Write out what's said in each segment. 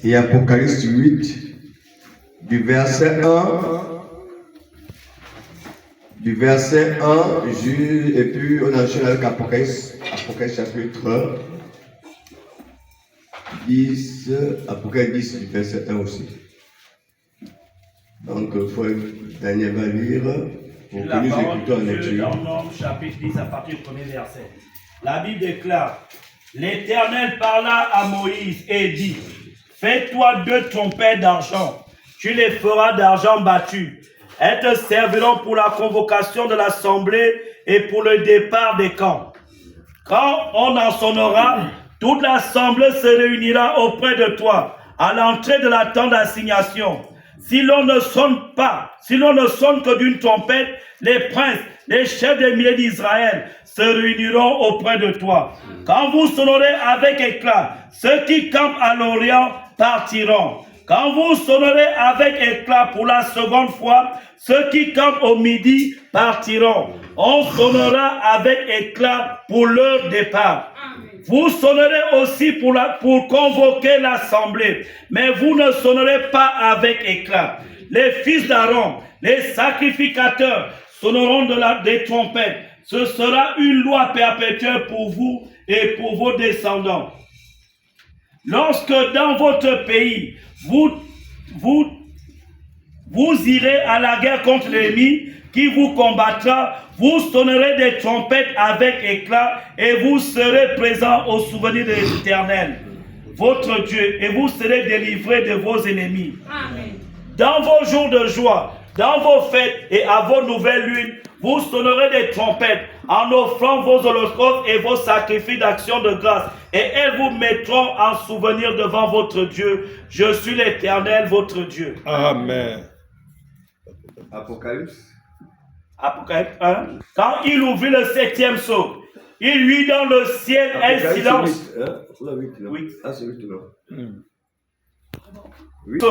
Et Apocalypse 8, du verset 1, et puis on enchaîne avec Apocalypse chapitre 10, Apocalypse 10, du verset 1 aussi. Donc, Daniel va lire pour que nous écoutons en lecture. Dans Nombre chapitre 10 à partir du premier verset. La Bible déclare, l'Éternel parla à Moïse et dit, fais-toi 2 trompettes d'argent, tu les feras d'argent battu. Elles te serviront pour la convocation de l'assemblée et pour le départ des camps. Quand on en sonnera, toute l'assemblée se réunira auprès de toi à l'entrée de la tente d'assignation. Si l'on ne sonne que d'une trompette, les princes, les chefs des milliers d'Israël se réuniront auprès de toi. Quand vous sonnerez avec éclat, ceux qui campent à l'Orient partiront. Quand vous sonnerez avec éclat pour la seconde fois, ceux qui campent au midi partiront. On sonnera avec éclat pour leur départ. Vous sonnerez aussi pour convoquer l'assemblée, mais vous ne sonnerez pas avec éclat. Les fils d'Aaron, les sacrificateurs, sonneront des trompettes. Ce sera une loi perpétuelle pour vous et pour vos descendants. Lorsque dans votre pays, vous irez à la guerre contre l'ennemi qui vous combattra, vous sonnerez des trompettes avec éclat et vous serez présents au souvenir de l'Éternel, votre Dieu, et vous serez délivrés de vos ennemis. Amen. Dans vos jours de joie, dans vos fêtes et à vos nouvelles lunes, vous sonnerez des trompettes en offrant vos holocaustes et vos sacrifices d'action de grâce. Et elles vous mettront en souvenir devant votre Dieu. Je suis l'Éternel, votre Dieu. Amen. Apocalypse 1. Quand il ouvrit le 7e sceau, il lui dans le ciel un silence. 8. Ah, c'est 8 là. 8.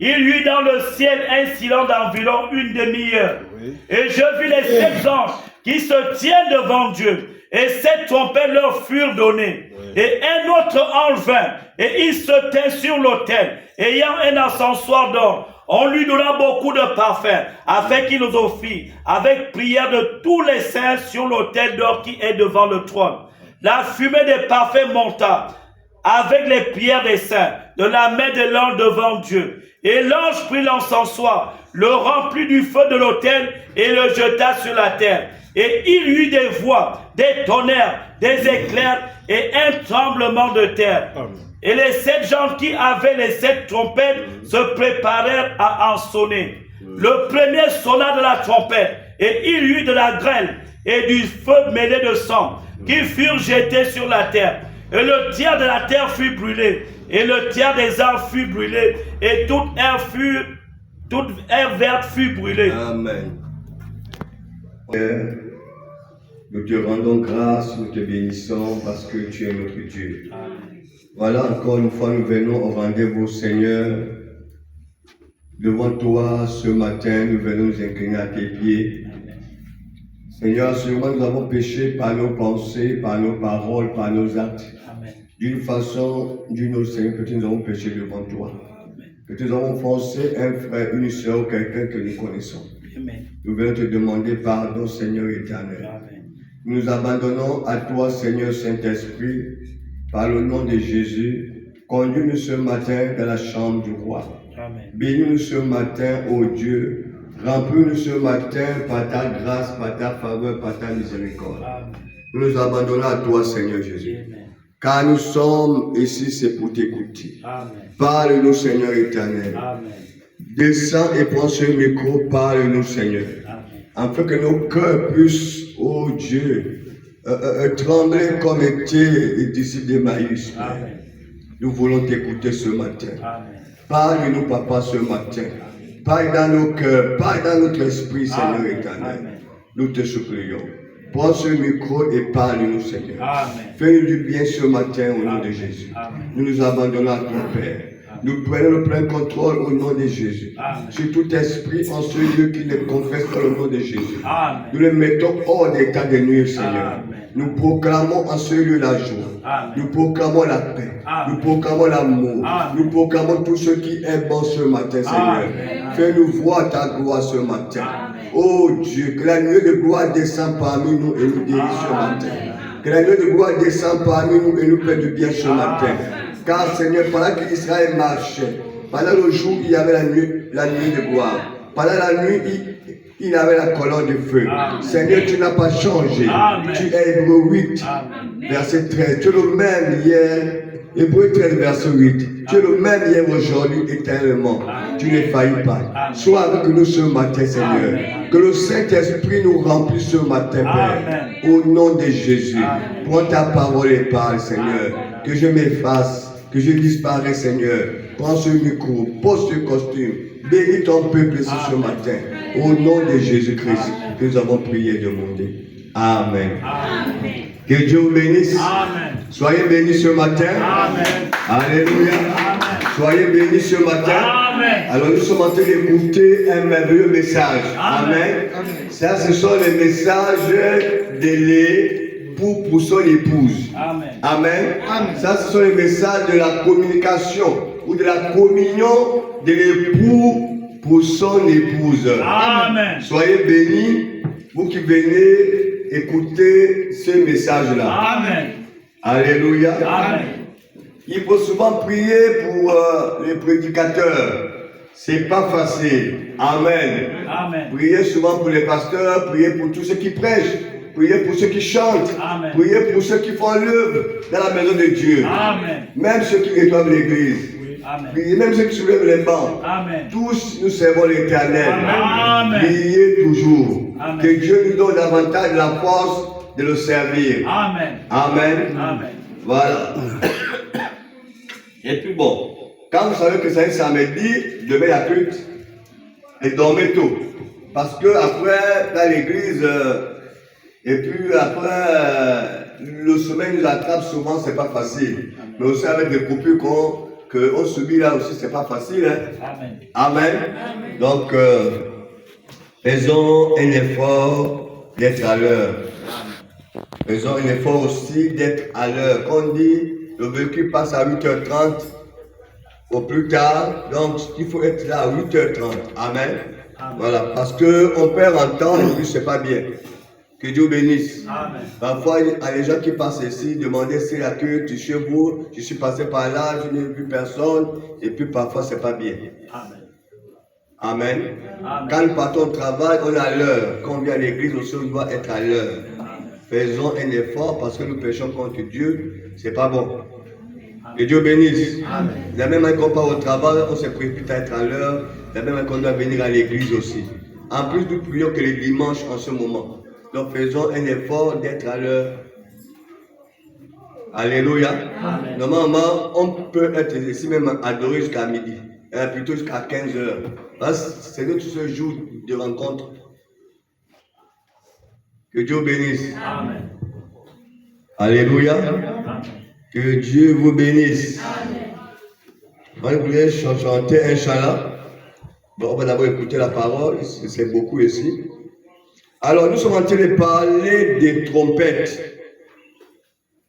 Il lui dans le ciel un silence d'environ une demi-heure. Oui. Et je vis les 7 anges qui se tiennent devant Dieu. Et 7 trompettes leur furent données. Oui. Et un autre ange vint. Et il se tint sur l'autel, ayant un encensoir d'or. On lui donna beaucoup de parfums, afin qu'il nous offre, avec prière de tous les saints sur l'autel d'or qui est devant le trône. La fumée des parfums monta, avec les prières des saints, de la main de l'ange devant Dieu. Et l'ange prit l'encensoir, le remplit du feu de l'autel et le jeta sur la terre. Et il y eut des voix, des tonnerres, des éclairs et un tremblement de terre. Amen. Et les 7 gens qui avaient les 7 trompettes se préparèrent à en sonner. Le premier sonna de la trompette, et il y eut de la grêle et du feu mêlé de sang qui furent jetés sur la terre. Et le tiers de la terre fut brûlé, et le tiers des arbres fut brûlé, et toute herbe verte fut brûlée. Amen. Nous te rendons grâce, nous te bénissons parce que tu es notre Dieu. Amen. Voilà, encore une fois, nous venons au rendez-vous, Seigneur. Devant toi, ce matin, nous venons nous incliner à tes pieds. Amen. Seigneur, sûrement nous avons péché par nos pensées, par nos paroles, par nos actes. D'une façon, d'une autre, Seigneur, peut-être nous avons péché devant toi. Peut-être nous avons forcé un frère, une soeur ou quelqu'un que nous connaissons. Amen. Nous venons te demander pardon, Seigneur éternel. Amen. Nous nous abandonnons à toi, Seigneur Saint-Esprit, par le nom de Jésus. Conduis-nous ce matin dans la chambre du roi. Bénis-nous ce matin, ô Dieu. Remplis-nous ce matin par ta grâce, par ta faveur, par ta miséricorde. Amen. Nous nous abandonnons à toi, Seigneur Jésus. Amen. Car nous sommes ici, c'est pour t'écouter. Parle-nous, Seigneur éternel. Amen. Descends et prends ce micro, parle-nous, Seigneur. Amen. Afin que nos cœurs puissent, ô Dieu, trembler comme étaient les disciples d'Emmaüs. Nous voulons t'écouter ce matin. Amen. Parle-nous, Papa, ce matin. Parle dans nos cœurs, parle dans notre esprit, Seigneur éternel. Amen. Nous te supplions. Prends ce micro et parle-nous, Seigneur. Fais-nous du bien ce matin au nom de Jésus. Amen. Nous nous abandonnons à ton Père. Nous prenons le plein contrôle au nom de Jésus. Amen. Sur tout esprit en ce lieu qui les confesse dans le nom de Jésus. Amen. Nous les mettons hors d'état de nuire, Seigneur. Amen. Nous proclamons en ce lieu la joie. Amen. Nous proclamons la paix. Amen. Nous proclamons l'amour. Amen. Nous proclamons tout ce qui est bon ce matin, Seigneur. Amen. Fais-nous voir ta gloire ce matin. Amen. Oh Dieu, que la nuée de gloire descende parmi nous et nous guérisse ce matin. Que la nuée de gloire descende parmi nous et nous fait du bien ce matin. Car Seigneur, pendant qu'Israël marchait, pendant le jour, il y avait la nuit de gloire. Pendant la nuit, il avait la colonne de feu. Amen. Seigneur, tu n'as pas changé. Amen. Tu es Hébreu 8, Amen. verset 13. Tu es le même hier. Hébreu 13, verset 8. Tu es le même hier, aujourd'hui, éternellement. Amen. Tu ne faillis pas. Amen. Sois avec nous ce matin, Seigneur. Amen. Que le Saint-Esprit nous remplisse ce matin, Père. Amen. Au nom de Jésus. Amen. Prends ta parole et parle, Seigneur. Amen. Que je m'efface, que je disparais, Seigneur. Prends ce micro, pose ce costume. Bénis ton peuple ici ce matin. Au nom de Jésus-Christ, que nous avons prié et demandé. Amen. Amen. Que Dieu vous bénisse. Amen. Soyez bénis ce matin. Amen. Alléluia. Amen. Soyez bénis ce matin. Amen. Alors nous sommes en train d'écouter un merveilleux message. Amen. Ça, ce sont les messages de pour son épouse. Amen. Amen. Ça, ce sont les messages de la communication ou de la communion de l'époux pour son épouse. Amen. Soyez bénis, vous qui venez écouter ce message-là. Amen. Alléluia. Amen. Il faut souvent prier pour les prédicateurs. C'est pas facile. Amen. Amen. Priez souvent pour les pasteurs, priez pour tous ceux qui prêchent, priez pour ceux qui chantent, Amen. priez pour ceux qui font l'œuvre dans la maison de Dieu. Amen. Même ceux qui nettoient l'église. Amen. Priez, même ceux qui soulèvent les bancs. Amen. Tous nous servons l'Éternel. Amen. Priez toujours. Amen. Que Dieu nous donne davantage la force de le servir. Amen. Amen. Amen. Voilà. Et puis bon, quand vous savez que c'est un samedi, demain il y a culte, et dormez tôt. Parce que après, dans l'église, et puis après, le sommeil nous attrape souvent, c'est pas facile. Mais aussi avec des coupures qu'on subit là aussi, c'est pas facile. Hein? Amen. Amen. Donc, faisons un effort d'être à l'heure. Faisons un effort aussi d'être à l'heure. Quand on dit le véhicule passe à 8h30 au plus tard, donc il faut être là à 8h30. Amen. Amen. Voilà, parce qu'on perd en temps et puis c'est pas bien. Que Dieu bénisse. Amen. Parfois, il y a des gens qui passent ici, demander si la queue, tu chez vous, je suis passé par là, je n'ai vu personne, et puis parfois c'est pas bien. Amen. Amen. Amen. Quand nous partons au travail, on est à l'heure. Quand on vient à l'église aussi, on doit être à l'heure. Faisons un effort parce que nous péchons contre Dieu, c'est pas bon. Que Dieu bénisse. Amen. De la même manière qu'on part au travail, on se précipite à être à l'heure. De la même manière qu'on doit venir à l'église aussi. En plus, nous prions que les dimanches en ce moment. Donc faisons un effort d'être à l'heure. Alléluia. Amen. Normalement, on peut être ici même adoré jusqu'à midi. Plutôt jusqu'à 15h. C'est notre ce jour de rencontre. Que Dieu bénisse. Amen. Alléluia. Amen. Que Dieu vous bénisse. On voulait chanter un chant là. Bon, on va d'abord écouter la parole, c'est beaucoup ici. Alors, nous sommes en train de parler des trompettes.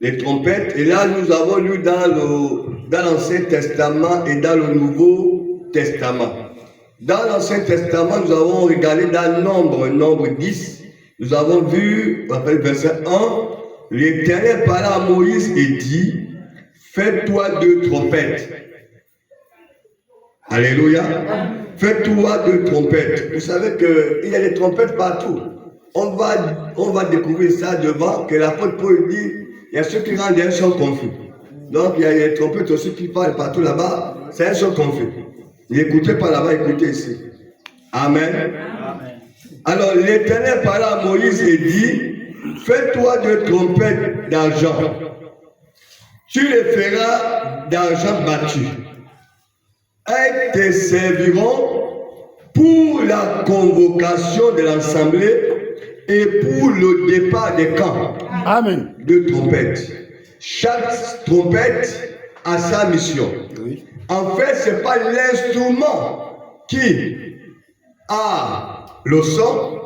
Les trompettes, et là, nous avons lu dans l'Ancien Testament et dans le Nouveau Testament. Dans l'Ancien Testament, nous avons regardé dans Nombre 10. Nous avons vu, après le verset 1, l'Éternel parla à Moïse et dit, fais-toi 2 trompettes. Alléluia. Fais-toi 2 trompettes. Vous savez qu'il y a des trompettes partout. On va découvrir ça devant, que l'apôtre Paul dit, il y a ceux qui rendent un son confus. Donc il y a des trompettes aussi qui parlent partout là-bas, c'est un son confus. N'écoutez pas là-bas, écoutez ici. Amen. Amen. Alors l'Éternel parla à Moïse et dit, fais-toi 2 trompettes d'argent. Tu les feras d'argent battu. Elles te serviront pour la convocation de l'assemblée et pour le départ des camps. Amen. 2 trompettes. Chaque trompette a sa mission. Oui. En fait, ce n'est pas l'instrument qui a le son.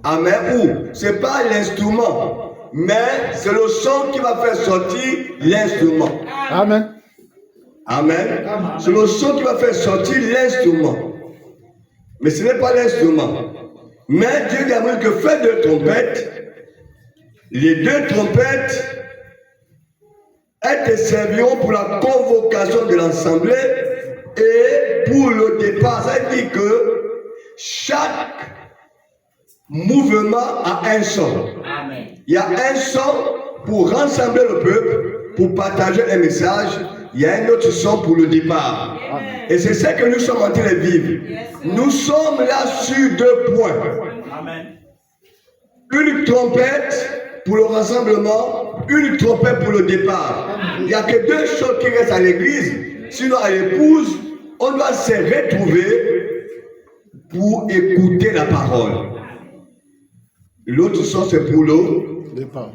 Amen. Ou ce n'est pas l'instrument, mais c'est le son qui va faire sortir l'instrument. Amen. Amen. C'est le son qui va faire sortir l'instrument. Mais ce n'est pas l'instrument. Mais Dieu dit que faites 2 trompettes. Les 2 trompettes, elles te serviront pour la convocation de l'assemblée et pour le départ. Ça veut dire que chaque mouvement a un son. Amen. Il y a un son pour rassembler le peuple, pour partager un message. Il y a un autre son pour le départ. Et c'est ça que nous sommes en train de vivre. Nous sommes là sur 2 points. Amen. Une trompette pour le rassemblement, une trompette pour le départ. Il n'y a que 2 choses qui restent à l'église. Sinon, à l'épouse, on doit se retrouver pour écouter la parole. L'autre son, c'est pour le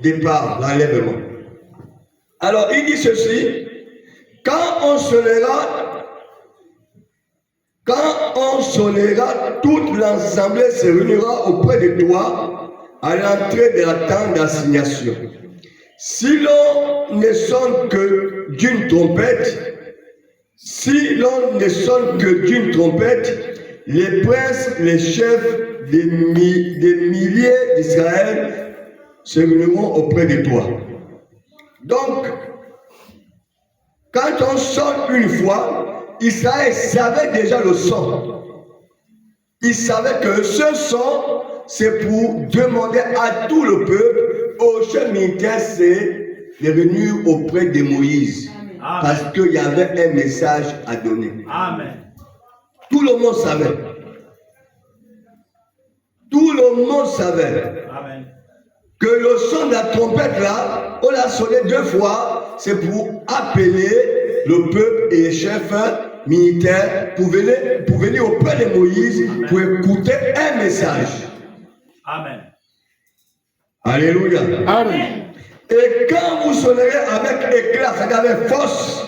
départ, l'enlèvement. Alors, il dit ceci. Quand on sonnera, toute l'assemblée se réunira auprès de toi à l'entrée de la tente d'assignation. Si l'on ne sonne que d'une trompette, les princes, les chefs des milliers d'Israël se réuniront auprès de toi. Donc, quand on sonne une fois, Israël savait déjà le son. Il savait que ce son, c'est pour demander à tout le peuple, au chef militaire, c'est de venir auprès de Moïse. Amen. Parce qu'il y avait un message à donner. Amen. Tout le monde savait. Tout le monde savait. Amen. Que le son de la trompette là, on l'a sonné 2 fois, c'est pour appeler le peuple et les chefs militaires pour venir auprès de Moïse. Amen. Pour écouter un message. Amen. Alléluia. Amen. Et quand vous sonnerez avec éclat, c'est avec force,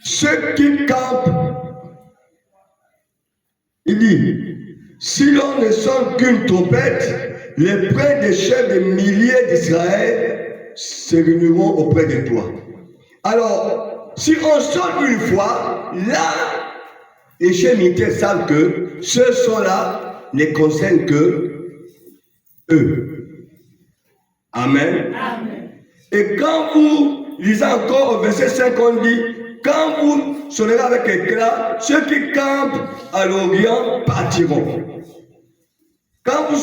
ceux qui campent, il dit, si l'on ne sonne qu'une trompette, les princes des chefs des milliers d'Israël se réuniront auprès de toi. Alors, si on sonne une fois, là, les chefs militaires savent que ce son-là ne concerne que eux. Amen. Amen. Et quand vous lisez encore au verset 5, on dit, quand vous sonnerez avec éclat, ceux qui campent à l'Orient partiront. Quand vous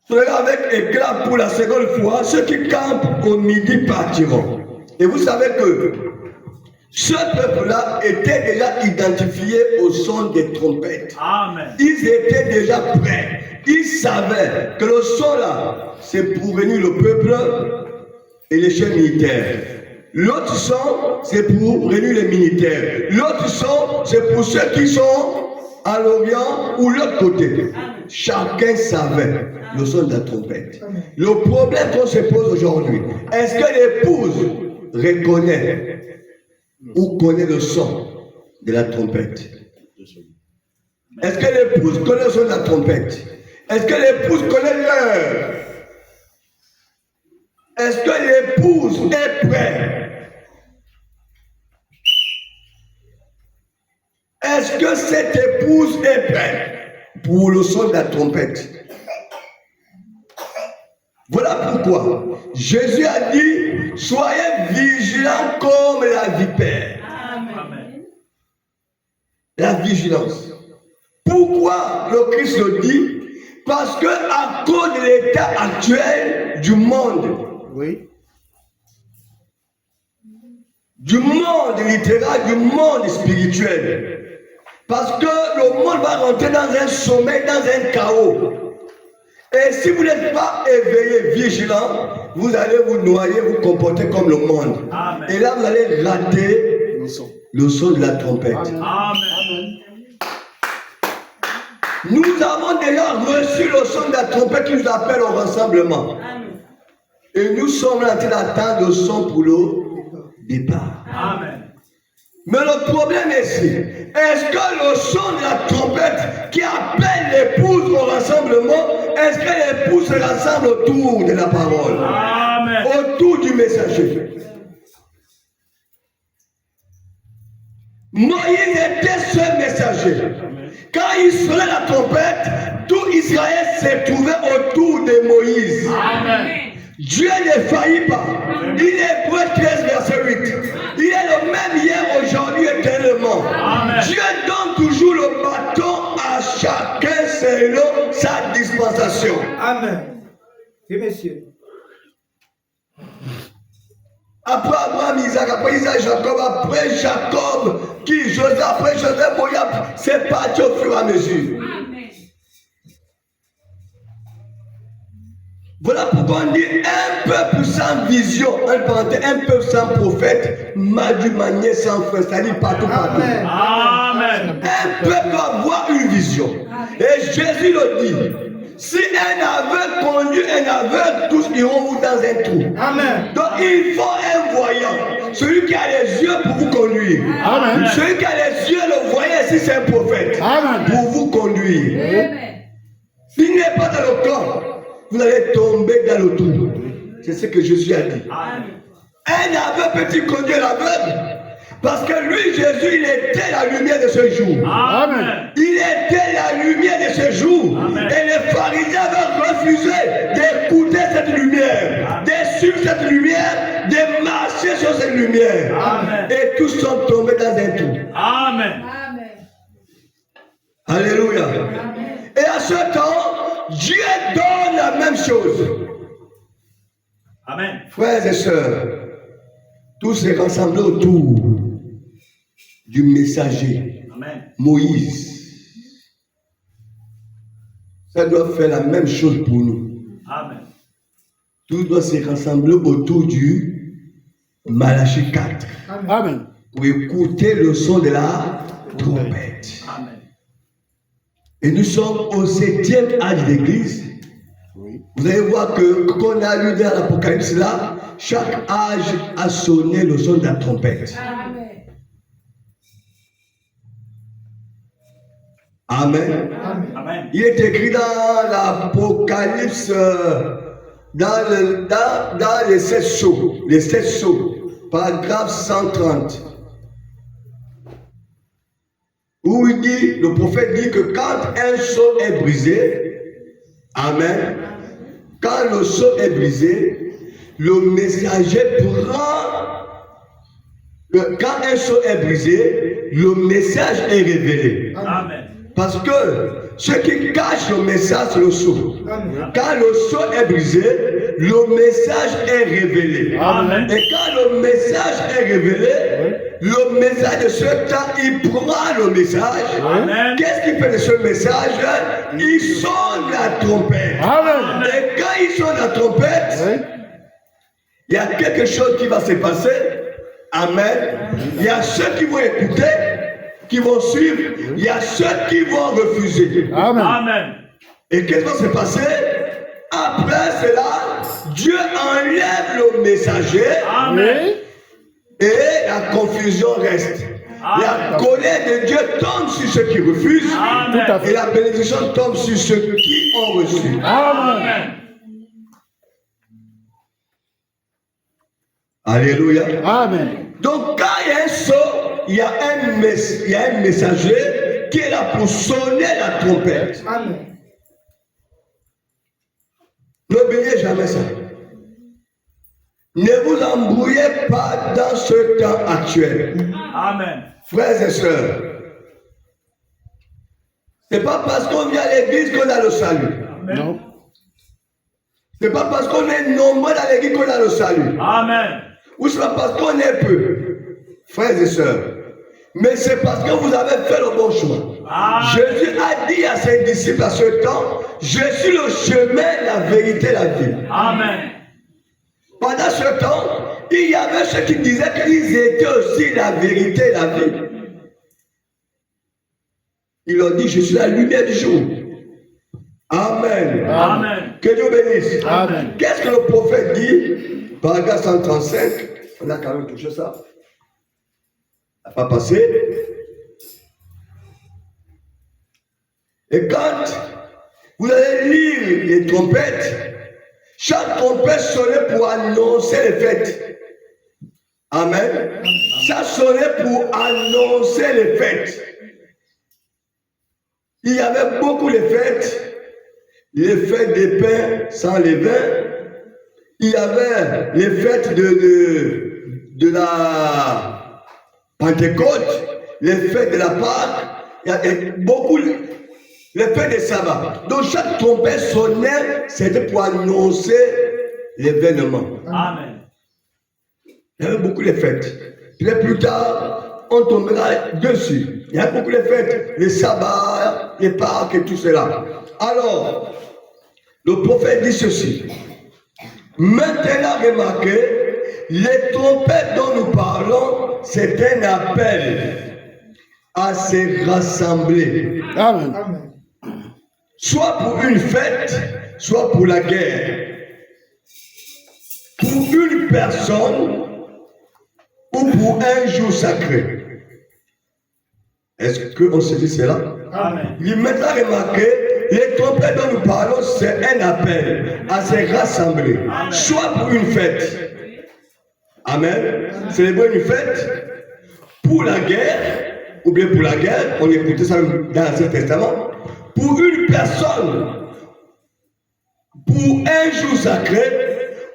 sonnerez avec éclat pour la seconde fois, ceux qui campent au midi partiront. Et vous savez que ce peuple-là était déjà identifié au son des trompettes. Amen. Ils étaient déjà prêts. Ils savaient que le son là, c'est pour réunir le peuple et les chefs militaires. L'autre son, c'est pour réunir les militaires. L'autre son, c'est pour ceux qui sont à l'Orient ou l'autre côté. Chacun savait le son de la trompette. Le problème qu'on se pose aujourd'hui, est-ce que l'épouse reconnaît ou connaît le son de la trompette? Est-ce que l'épouse connaît le son de la trompette? Est-ce que l'épouse connaît l'heure? Est-ce que l'épouse est prête? Est-ce que cette épouse est prête pour le son de la trompette? Voilà pourquoi Jésus a dit, soyez vigilants comme la vipère. Amen. La vigilance. Pourquoi le Christ le dit? Parce que à cause de l'état actuel du monde, Oui. du monde littéral, du monde spirituel, parce que le monde va rentrer dans un sommeil, dans un chaos. Et si vous n'êtes pas éveillé, vigilant, vous allez vous noyer, vous comporter comme le monde. Amen. Et là, vous allez rater le son de la trompette. Amen. Nous avons déjà reçu le son de la trompette qui nous appelle au rassemblement. Et nous sommes en train d'attendre le son pour le départ. Amen. Mais le problème est ici. Est-ce que le son de la trompette qui appelle l'épouse au rassemblement, est-ce que l'épouse se rassemble autour de la parole? Amen. Autour du messager. Moïse était ce messager. Quand il sonnait la trompette, tout Israël s'est trouvé autour de Moïse. Amen. Dieu ne faillit pas. Il est Hébreux 13, verset 8. Il est le même hier, aujourd'hui, éternellement. Amen. Dieu donne toujours le bâton à chacun selon sa dispensation. Amen. Oui, messieurs. Après Abraham, Isaac, après Isaac, Jacob, après Jacob, qui Joseph, après Joseph, Moïse, c'est parti au fur et à mesure. Amen. Voilà pourquoi on dit un peuple sans vision, un peuple sans prophète, mal du manier sans frère, c'est-à-dire partout, partout. Amen. Amen. Un peuple doit avoir une vision. Et Jésus le dit. Si un aveugle conduit un aveugle, tous iront dans un trou. Amen. Donc il faut un voyant. Celui qui a les yeux pour vous conduire. Amen. Celui qui a les yeux, le voyant, si c'est un prophète. Amen. Pour vous conduire. Amen. S'il n'est pas dans le camp, vous allez tomber dans le trou. C'est ce que Jésus a dit. Amen. Un aveugle peut-il conduire l'aveugle? Parce que lui, Jésus, il était la lumière de ce jour. Amen. Il était la lumière de ce jour. Amen. Et les pharisiens avaient refusé d'écouter cette lumière, de suivre cette lumière, de marcher sur cette lumière. Amen. Et tous sont tombés dans un trou. Amen. Amen. Alléluia. Amen. Et à ce temps, Dieu donne la même chose. Amen. Frères et sœurs, tous se rassemblés autour du messager, Amen. Moïse. Ça doit faire la même chose pour nous. Amen. Tout doit se rassembler autour du Malachie 4 Amen. pour écouter le son de la trompette. Amen. Et nous sommes au 7e âge d'église. Vous allez voir que, qu'on a lu dans l'Apocalypse là, chaque âge a sonné le son de la trompette. Amen. Amen. Amen. Il est écrit dans l'Apocalypse, dans les 7 sceaux, paragraphe 130, où il dit, le prophète dit que quand un sceau est brisé, amen, quand le sceau est brisé, le messager prend, quand un sceau est brisé, le message est révélé. Amen. Parce que ce qui cache le message, c'est le sceau. Amen. Quand le sceau est brisé, le message est révélé. Amen. Et quand le message est révélé, le message de ce temps, il prend le message. Amen. Qu'est-ce qu'il fait de ce message? Il sonne la trompette. Amen. Et quand il sonne la trompette, il y a quelque chose qui va se passer. Amen. Il y a ceux qui vont écouter, qui vont suivre. Il y a ceux qui vont refuser. Amen. Amen. Et qu'est-ce qui va se passer? Après cela, Dieu enlève le messager Amen. et la confusion reste. La Amen. colère de Dieu tombe sur ceux qui refusent Amen. Tout à fait. et la bénédiction tombe sur ceux qui ont reçu. Amen. Amen. Alléluia. Amen. Donc quand il y a un sceau, il y a un messager qui est là pour sonner la trompette. Amen. N'oubliez jamais ça. Ne vous embrouillez pas dans ce temps actuel. Amen. Frères et sœurs, c'est pas parce qu'on vient à l'église qu'on a le salut. Non. C'est pas parce qu'on est nombreux dans l'église qu'on a le salut. Amen. Ou c'est pas parce qu'on est peu. Frères et sœurs. Mais c'est parce que vous avez fait le bon choix. Amen. Jésus a dit à ses disciples à ce temps, je suis le chemin, la vérité, la vie. Amen. Pendant ce temps, il y avait ceux qui disaient qu'ils étaient aussi la vérité et la vie. Il leur dit, je suis la lumière du jour. Amen. Amen. Que Dieu bénisse. Amen. Qu'est-ce que le prophète dit? Paragraphe 135. On a quand même touché ça. n'a pas passé. Et quand vous allez lire les trompettes, chaque trompette sonnait pour annoncer les fêtes. Amen. Ça sonnait pour annoncer les fêtes. Il y avait beaucoup de fêtes. Les fêtes des pains sans levain. Il y avait les fêtes de la Pentecôte, les fêtes de la Pâque. Il y avait beaucoup les fêtes des sabbats. Donc chaque trompette sonnait, c'était pour annoncer l'événement. Amen. Il y avait beaucoup de fêtes. Puis plus tard, on tombera dessus. Il y a beaucoup de fêtes, les sabbats, les Pâques et tout cela. Alors, le prophète dit ceci. Maintenant, remarquez, les trompettes dont nous parlons, c'est un appel à se rassembler. Amen. Amen. Soit pour une fête, soit pour la guerre. Pour une personne ou pour un jour sacré. Est-ce qu'on se dit cela? Amen. Il maintenant remarqué, les trompettes dont nous parlons, c'est un appel à se rassembler. Amen. Soit pour une fête. Amen. Célébrer une fête. Pour la guerre, ou bien pour la guerre, on écoutait ça dans l'Ancien Testament. Pour une personne, pour un jour sacré,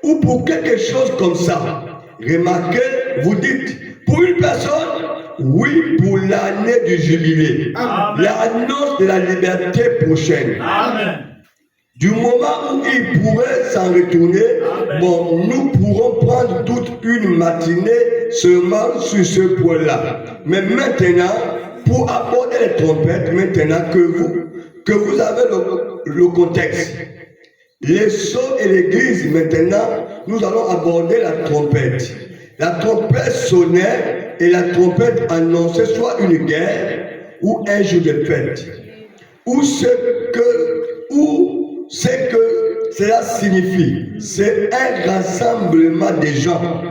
ou pour quelque chose comme ça. Remarquez, vous dites, pour une personne, oui, pour l'année du jubilé. L'annonce de la liberté prochaine. Amen. Du moment où il pourrait s'en retourner, bon, nous pourrons prendre toute une matinée seulement sur ce point-là. Mais maintenant, pour aborder les trompettes, maintenant que vous avez le contexte, les sceaux et l'église, maintenant, nous allons aborder la trompette. La trompette sonnait et la trompette annonçait soit une guerre ou un jour de fête. Ou ce que cela signifie, c'est un rassemblement des gens.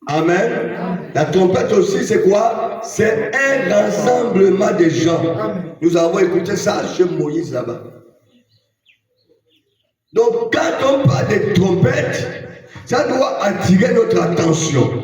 Amen. La trompette aussi, c'est quoi? C'est un rassemblement des gens. Nous avons écouté ça chez Moïse là-bas. Donc, quand on parle de trompette, ça doit attirer notre attention.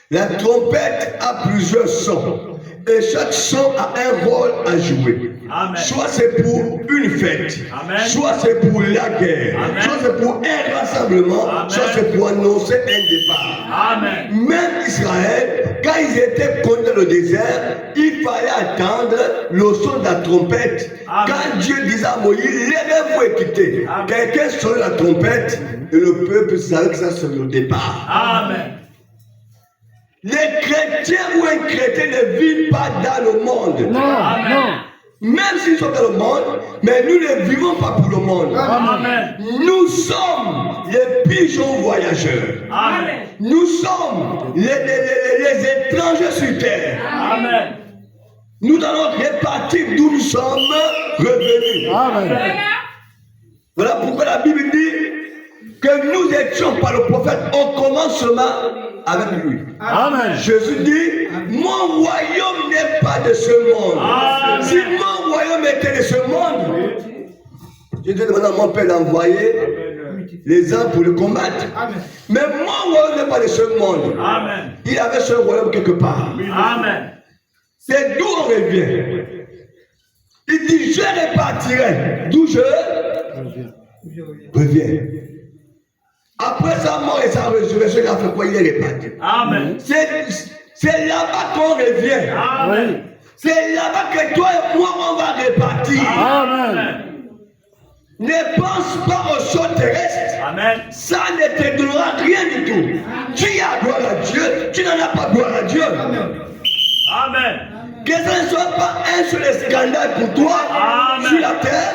La trompette a plusieurs sons. Et chaque son a un rôle à jouer. Amen. Soit c'est pour une fête, Amen. soit c'est pour la guerre, Amen. soit c'est pour un rassemblement, Amen. soit c'est pour annoncer un départ. Amen. Même Israël, quand ils étaient contre le désert, il fallait attendre le son de la trompette. Amen. Quand Dieu disait à Moïse, levez-vous et quittez. Amen. Quelqu'un sonne la trompette et le peuple savait que ça c'est le départ. Amen. Les chrétiens ou un chrétien ne vivent pas dans le monde. Non, non. Même s'ils sont dans le monde, mais nous ne vivons pas pour le monde. Amen. Nous sommes les pigeons voyageurs. Amen. Nous sommes les étrangers sur terre. Amen. Nous allons repartir d'où nous sommes revenus. Amen. Voilà pourquoi la Bible dit que nous étions par le prophète au commencement avec lui. Amen. Jésus dit, mon royaume n'est pas de ce monde. Amen. Si mon royaume était de ce monde, je demande à mon père d'envoyer les hommes pour le combattre. Amen. Mais mon royaume n'est pas de ce monde. Amen. Il avait ce royaume quelque part. Amen. C'est d'où on revient. Il dit, je repartirai. D'où je reviens. Après sa mort et sa résurrection, il a fait quoi? Il est reparti. Amen. C'est là-bas qu'on revient. Amen. C'est là-bas que toi et moi, on va repartir. Amen. Ne pense pas aux choses terrestres. Amen. Ça ne te donnera rien du tout. Tu as gloire à Dieu, tu n'en as pas gloire à Dieu. Amen. Que ce ne soit pas un seul scandale pour toi Amen. sur la terre,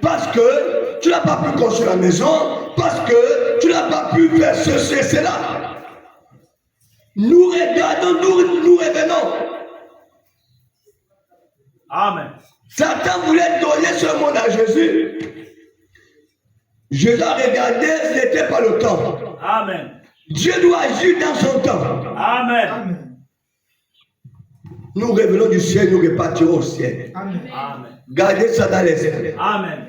parce que tu n'as pas pu construire la maison, parce que tu n'as pas pu faire ceci et cela. Nous regardons, nous revenons. Amen. Satan voulait donner ce monde à Jésus. Jésus a regardé, ce n'était pas le temps. Amen. Dieu doit agir dans son temps. Amen. nous revenons du ciel, nous repartirons au ciel. Amen. Amen. Gardez ça dans l'esprit. Amen.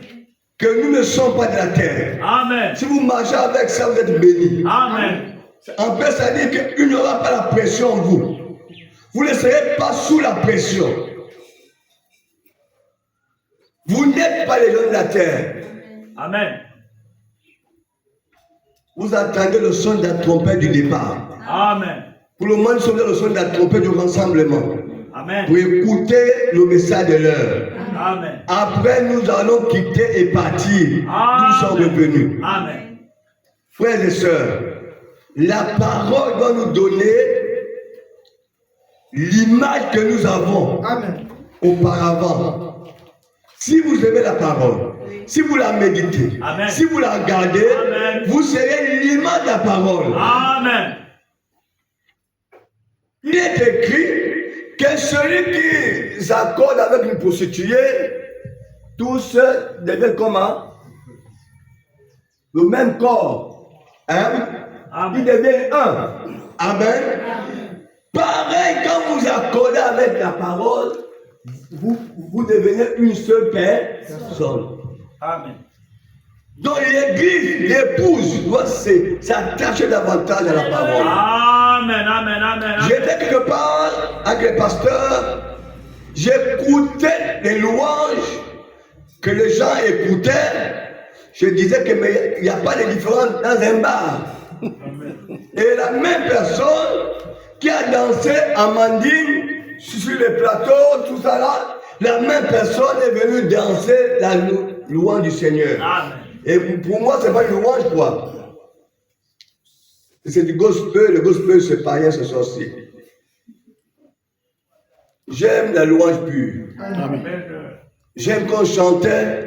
Que nous ne sommes pas de la terre. Amen. Si vous marchez avec ça, vous êtes bénis. Amen. En fait, ça dit qu'il n'y aura pas la pression en vous. Vous ne serez pas sous la pression. Vous n'êtes pas les gens de la terre. Amen. Vous attendez le son de la trompette du départ. Amen. Pour le moment, nous sommes dans le son de la trompette du rassemblement. Amen. Pour écouter le message de l'heure. Amen. Après, nous allons quitter et partir. Nous sommes revenus. Amen. Frères et sœurs, la parole doit nous donner l'image que nous avons Amen. auparavant. Si vous aimez la parole, si vous la méditez, Amen. si vous la regardez, Amen. vous serez l'image de la parole. Amen. Il est écrit que celui qui s'accorde avec une prostituée, tous deviennent comment? Le même corps. Hein? Amen. Ils deviennent un. Amen. Pareil, quand vous accordez avec la parole, vous devenez une seule personne. Amen. Donc l'église, l'épouse doit s'attacher davantage à la parole. Amen. Amen. Amen. J'étais quelque part avec les pasteurs, j'écoutais les louanges que les gens écoutaient. Je disais qu'il n'y a pas de différence dans un bar. Et la même personne qui a dansé Amandine sur les plateaux, tout ça là, la même personne est venue danser la louange du Seigneur. Amen. Et pour moi, c'est pas une louange, quoi. C'est du gospel. Le gospel, c'est païen, c'est sorcier. J'aime la louange pure. J'aime qu'on chantait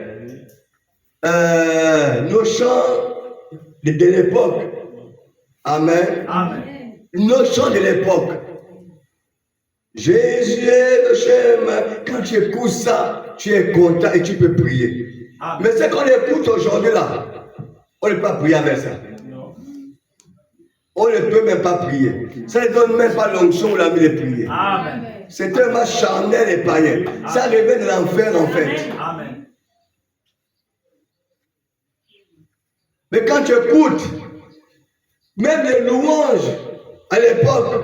nos chants de l'époque. Amen. Amen. Nos chants de l'époque. Jésus est le chemin. Quand tu écoutes ça, tu es content et tu peux prier. Amen. Mais ce qu'on écoute aujourd'hui là, on ne peut pas prier avec ça. On ne peut même pas prier. Ça ne donne même pas l'onction ou l'envie de prier. Amen. C'est tellement charnel et païen. Ça révèle de l'enfer en fait. Amen. Mais quand tu écoutes, même les louanges à l'époque,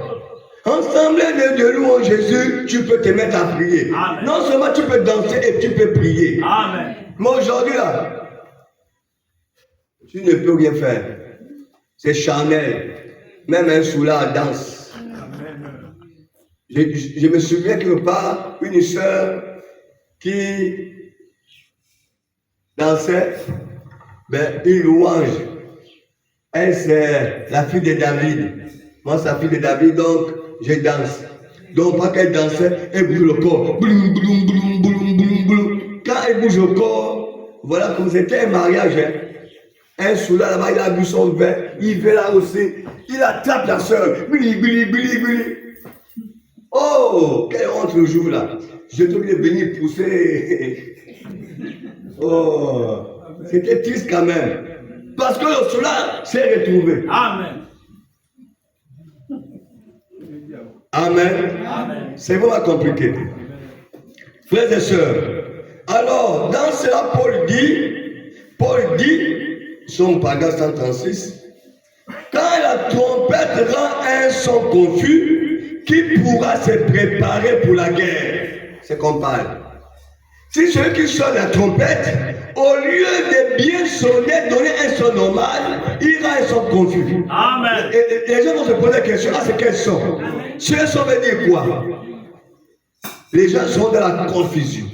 ensemble de louanges Jésus, tu peux te mettre à prier. Amen. Non seulement tu peux danser et tu peux prier. Amen. Mais aujourd'hui là, tu ne peux rien faire. C'est charnel. Même un soulard danse. Je me souviens quelque part, une sœur qui dansait une louange. Elle, c'est la fille de David. Moi, c'est la fille de David, donc je danse. Donc, pas qu'elle dansait, elle bouge le corps. Bloum, bloum, bloum, bloum, bloum, bloum. Quand elle bouge le corps, voilà comme c'était un mariage. Hein. Un soulard là-bas, il a bu son vin, il va là aussi, il attrape la sœur. Bili, bili, bili, bili. Oh, quelle honte le jour là. Je te voulais venir pousser. Oh, c'était triste quand même. Parce que le soulard s'est retrouvé. Amen. Amen. Amen. C'est vraiment compliqué. Frères et sœurs, alors dans cela, Paul dit, son paragraphe 136, quand la trompette rend un son confus, qui pourra se préparer pour la guerre? C'est qu'on parle. Si celui qui sonne la trompette, au lieu de bien sonner, donner un son normal, il rend un son confus. Amen. Et les gens vont se poser la question, ah c'est quel son? Ce son veut dire quoi? Les gens sont dans la confusion.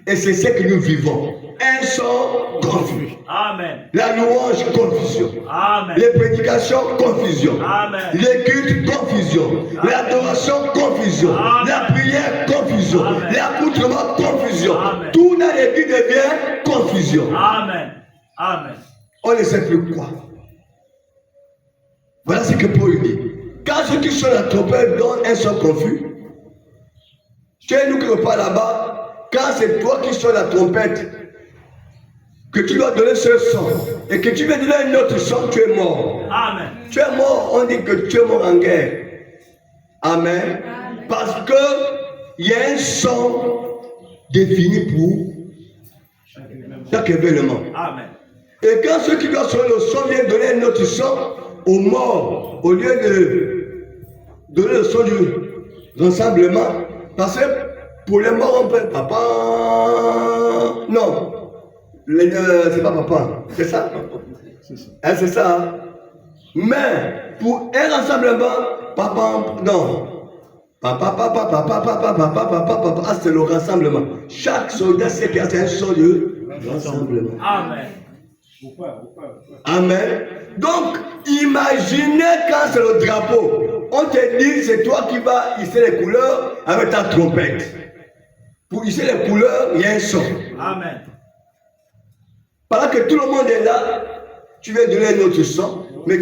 Et c'est ce que nous vivons. Un son confus. Amen. La louange, confusion. Amen. Les prédications, confusion. Amen. Les cultes, confusion. L'adoration, confusion. Amen. La prière, confusion. Amen. L'accoutrement, confusion. Amen. Tout dans l'église devient confusion. Amen. Amen. On ne sait plus quoi. Voilà ce que Paul dit. Quand ceux qui sont la trompette donnent un son confus, chez nous qui ne pas là-bas, quand c'est toi qui sonnes la trompette, que tu dois donner ce son, et que tu veux donner un autre son, tu es mort. Amen. Tu es mort, on dit que tu es mort en guerre. Amen. Parce que il y a un son défini pour chaque événement. Amen. Et quand ceux qui doivent sonner le son viennent donner un autre son aux morts, au lieu de donner le son du rassemblement, parce que pour les morts, on peut papa. Non, c'est pas papa, c'est ça. Hein, c'est ça. Hein? Mais pour un rassemblement, papa, non. Papa, ah, c'est le rassemblement. Chaque soldat sait qu'il y a un son de rassemblement. Amen. Amen. Donc, imaginez quand c'est le drapeau. On te dit, c'est toi qui vas hisser les couleurs avec ta trompette. Pour hisser les couleurs, il y a un son. Amen. Pendant que tout le monde est là, tu viens donner un autre son. Mais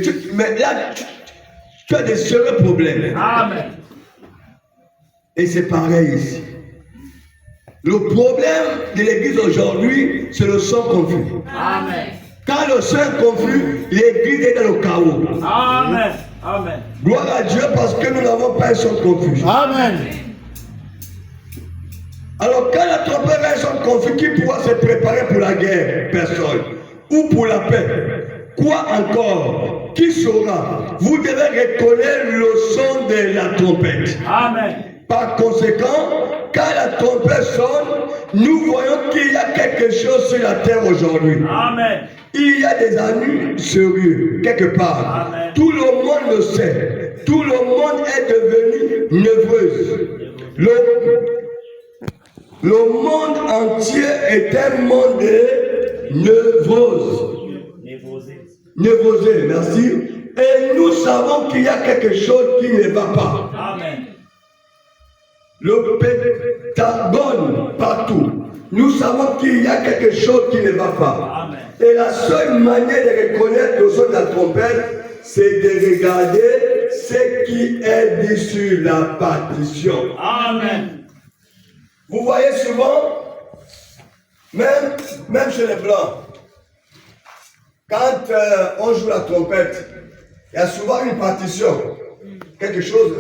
là, tu as des sérieux problèmes. Amen. Et c'est pareil ici. Le problème de l'église aujourd'hui, c'est le son confus. Amen. Quand le son est confus, l'église est dans le chaos. Amen. Amen. Gloire à Dieu parce que nous n'avons pas un son confus. Amen. Alors quand la trompette a un son confus, qui pourra se préparer pour la guerre? Personne. Ou pour la paix? Quoi encore? Qui saura? Vous devez reconnaître le son de la trompette. Amen. Par conséquent, quand la trompette sonne, nous voyons qu'il y a quelque chose sur la terre aujourd'hui. Amen. Il y a des ennuis sérieux, quelque part. Amen. Tout le monde le sait. Tout le monde est devenu névreux. Le monde entier est un monde de névrose. Névrosé, merci. Et nous savons qu'il y a quelque chose qui ne va pas. Amen. Le Pentagone partout. Nous savons qu'il y a quelque chose qui ne va pas. Amen. Et la seule manière de reconnaître le son de la trompette, c'est de regarder ce qui est dit sur la partition. Amen. Vous voyez souvent, même chez les Blancs, quand on joue la trompette, il y a souvent une partition, quelque chose,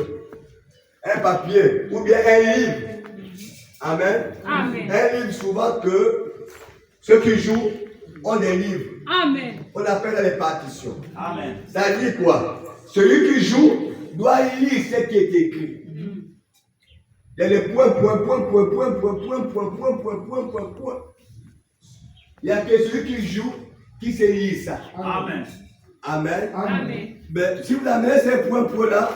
un papier ou bien un livre. Amen. Amen. Un livre souvent que ceux qui jouent ont des livres. Amen. On appelle les partitions. Amen. Ça dit quoi? Celui qui joue doit lire ce qui est écrit. Il y a les points. Il y a que celui qui joue qui sait lire ça. Amen. Amen. Amen. Mais si vous amenez ces points là,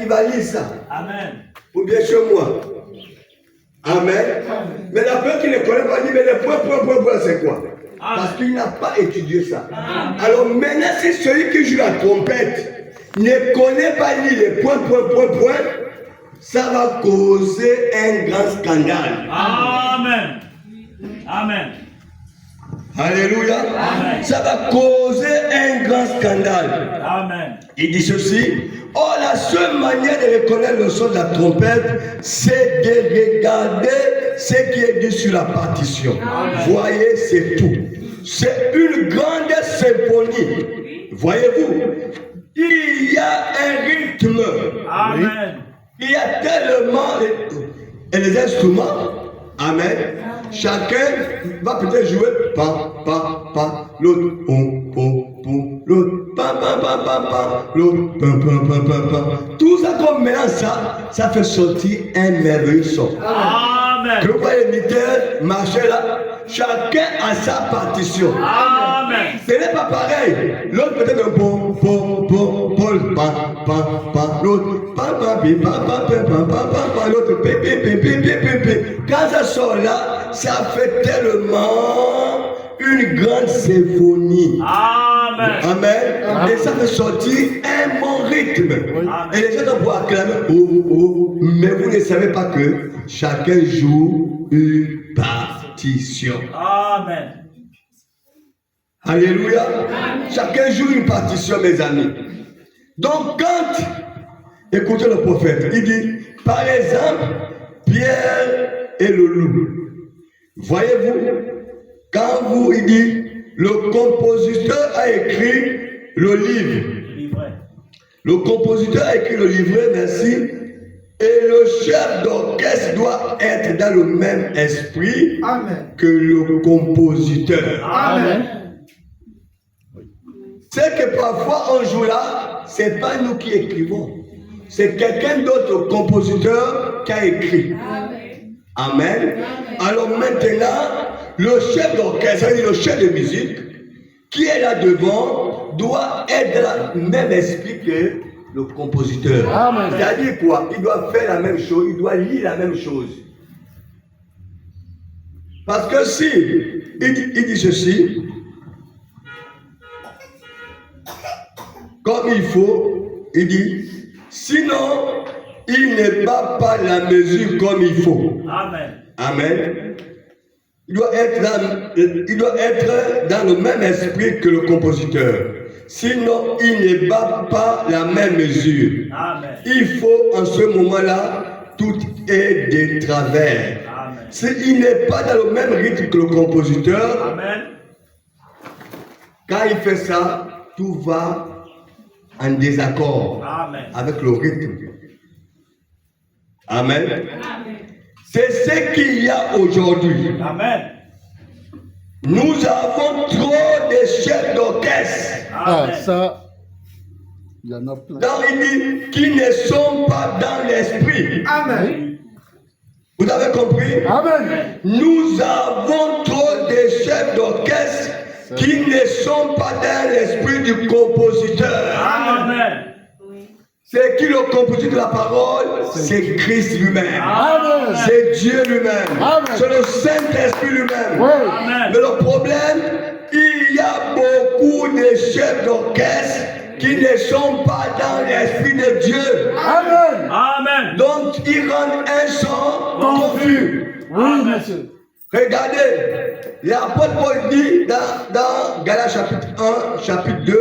il va lire ça. Amen. Ou bien chez moi. Amen. Mais la personne qui ne connaît pas dit, mais les points, c'est quoi? Parce qu'il n'a pas étudié ça. Alors maintenant, si celui qui joue la trompette ne connaît pas lire les points, ça va causer un grand scandale. Amen. Amen. Alléluia. Amen. Ça va causer un grand scandale. Amen. Il dit ceci. Oh, la seule manière de reconnaître le son de la trompette, c'est de regarder ce qui est dit sur la partition. Amen. Voyez, c'est tout. C'est une grande symphonie. Voyez-vous, il y a un rythme. Amen. Il y a tellement les instruments. Amen. Chacun va peut-être jouer l'autre l'autre l'autre tout ça comme mélange ça fait sortir un merveilleux son. Amen. Que vous voyez les militaires marcher là, chacun a sa partition. Amen. Ce n'est pas pareil. L'autre peut-être un l'autre quand ça sort là, ça fait tellement une grande symphonie. Amen. Amen. Et ça fait sortir un bon rythme. Et les gens vont acclamer, oh, mais vous ne savez pas que chacun joue une partition. Amen. Alléluia. Chacun joue une partition, mes amis. Donc, quand, écoutez le prophète, il dit, par exemple, Pierre et le loup. Voyez-vous, quand il dit, le compositeur a écrit le livre. Livret. Le compositeur a écrit le livret, merci. Et le chef d'orchestre doit être dans le même esprit Amen. que le compositeur. Amen. C'est que parfois on joue là, c'est pas nous qui écrivons. C'est quelqu'un d'autre, compositeur, qui a écrit. Amen. Alors maintenant, le chef d'orchestre, c'est-à-dire le chef de musique, qui est là devant, doit être dans le même esprit que le compositeur. Amen. C'est-à-dire quoi? Il doit faire la même chose, il doit lire la même chose. Parce que si il dit ceci, comme il faut, il dit, sinon, il ne bat pas la mesure comme il faut. Amen. Amen. Il doit être dans le même esprit que le compositeur. Sinon, il ne bat pas la même mesure. Amen. Il faut, en ce moment-là, tout est de travers. Amen. S'il n'est pas dans le même rythme que le compositeur, Amen. quand il fait ça, tout va en désaccord Amen. avec le rythme. Amen. C'est ce qu'il y a aujourd'hui. Amen. Nous avons trop de chefs d'orchestre. Ah, Amen. ça, il y en a plein. Donc il dit qui ne sont pas dans l'esprit. Amen. Vous avez compris? Amen. Nous avons trop de chefs d'orchestre qui ne sont pas dans l'esprit du compositeur. Amen. C'est qui le compositeur de la parole? C'est Christ lui-même. Amen. C'est Dieu lui-même. Amen. C'est le Saint-Esprit lui-même. Oui. Amen. Mais le problème, il y a beaucoup de chefs d'orchestre qui ne sont pas dans l'esprit de Dieu. Amen. Amen. Donc, ils rendent un son confus. Oui, Amen. monsieur. Regardez, l'apôtre Paul dit dans Galates chapitre 1, chapitre 2,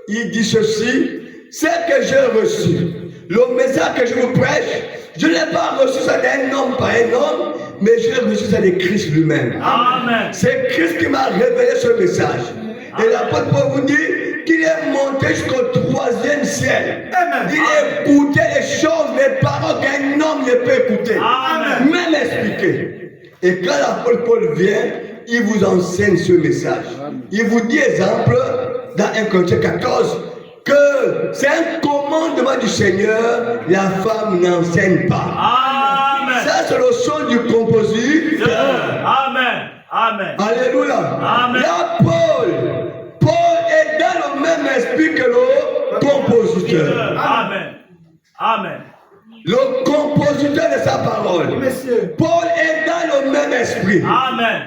il dit ceci, c'est que j'ai reçu, le message que je vous prêche, je n'ai pas reçu ça d'un homme par un homme, mais je l'ai reçu ça de Christ lui-même. Amen. C'est Christ qui m'a révélé ce message. Et l'apôtre Paul vous dit qu'il est monté jusqu'au 3e ciel. Amen. Il écoutait les choses, les paroles qu'un homme ne peut écouter. Amen. Même expliquer. Et quand l'apôtre Paul vient, il vous enseigne ce message. Il vous dit, exemple, dans 1 Corinthiens 14, que c'est un commandement du Seigneur, la femme n'enseigne pas. Amen. Ça, c'est le son du compositeur. Amen. Amen. Alléluia. Amen. Là, Paul est dans le même esprit que le compositeur. Amen. Amen. Le compositeur de sa parole. Monsieur. Paul est dans le même esprit. Amen.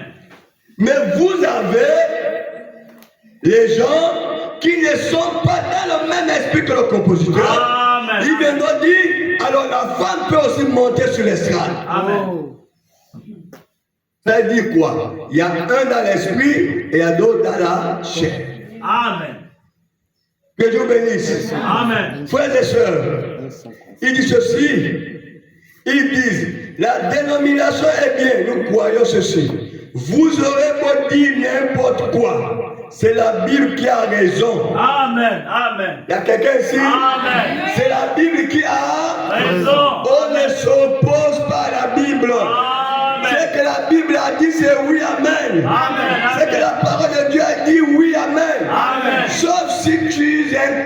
Mais vous avez les gens qui ne sont pas dans le même esprit que le compositeur. Amen. Il vient de dire, alors la femme peut aussi monter sur l'estrade. Amen. Oh. Ça veut dire quoi? Il y a un dans l'esprit et il y a d'autres dans la chair. Amen. Que Dieu bénisse. Amen. Frères et sœurs, il dit ceci. Ils disent, la dénomination est bien, nous croyons ceci. Vous aurez beau dire n'importe quoi. C'est la Bible qui a raison. Amen. Amen. Il y a quelqu'un ici? Amen. C'est la Bible qui a Raison. On ne s'oppose pas à la Bible. Amen. Ce que la Bible a dit, c'est oui, amen. Amen. Ce que la parole de Dieu a dit, oui, amen. Amen. Sauf si tu es un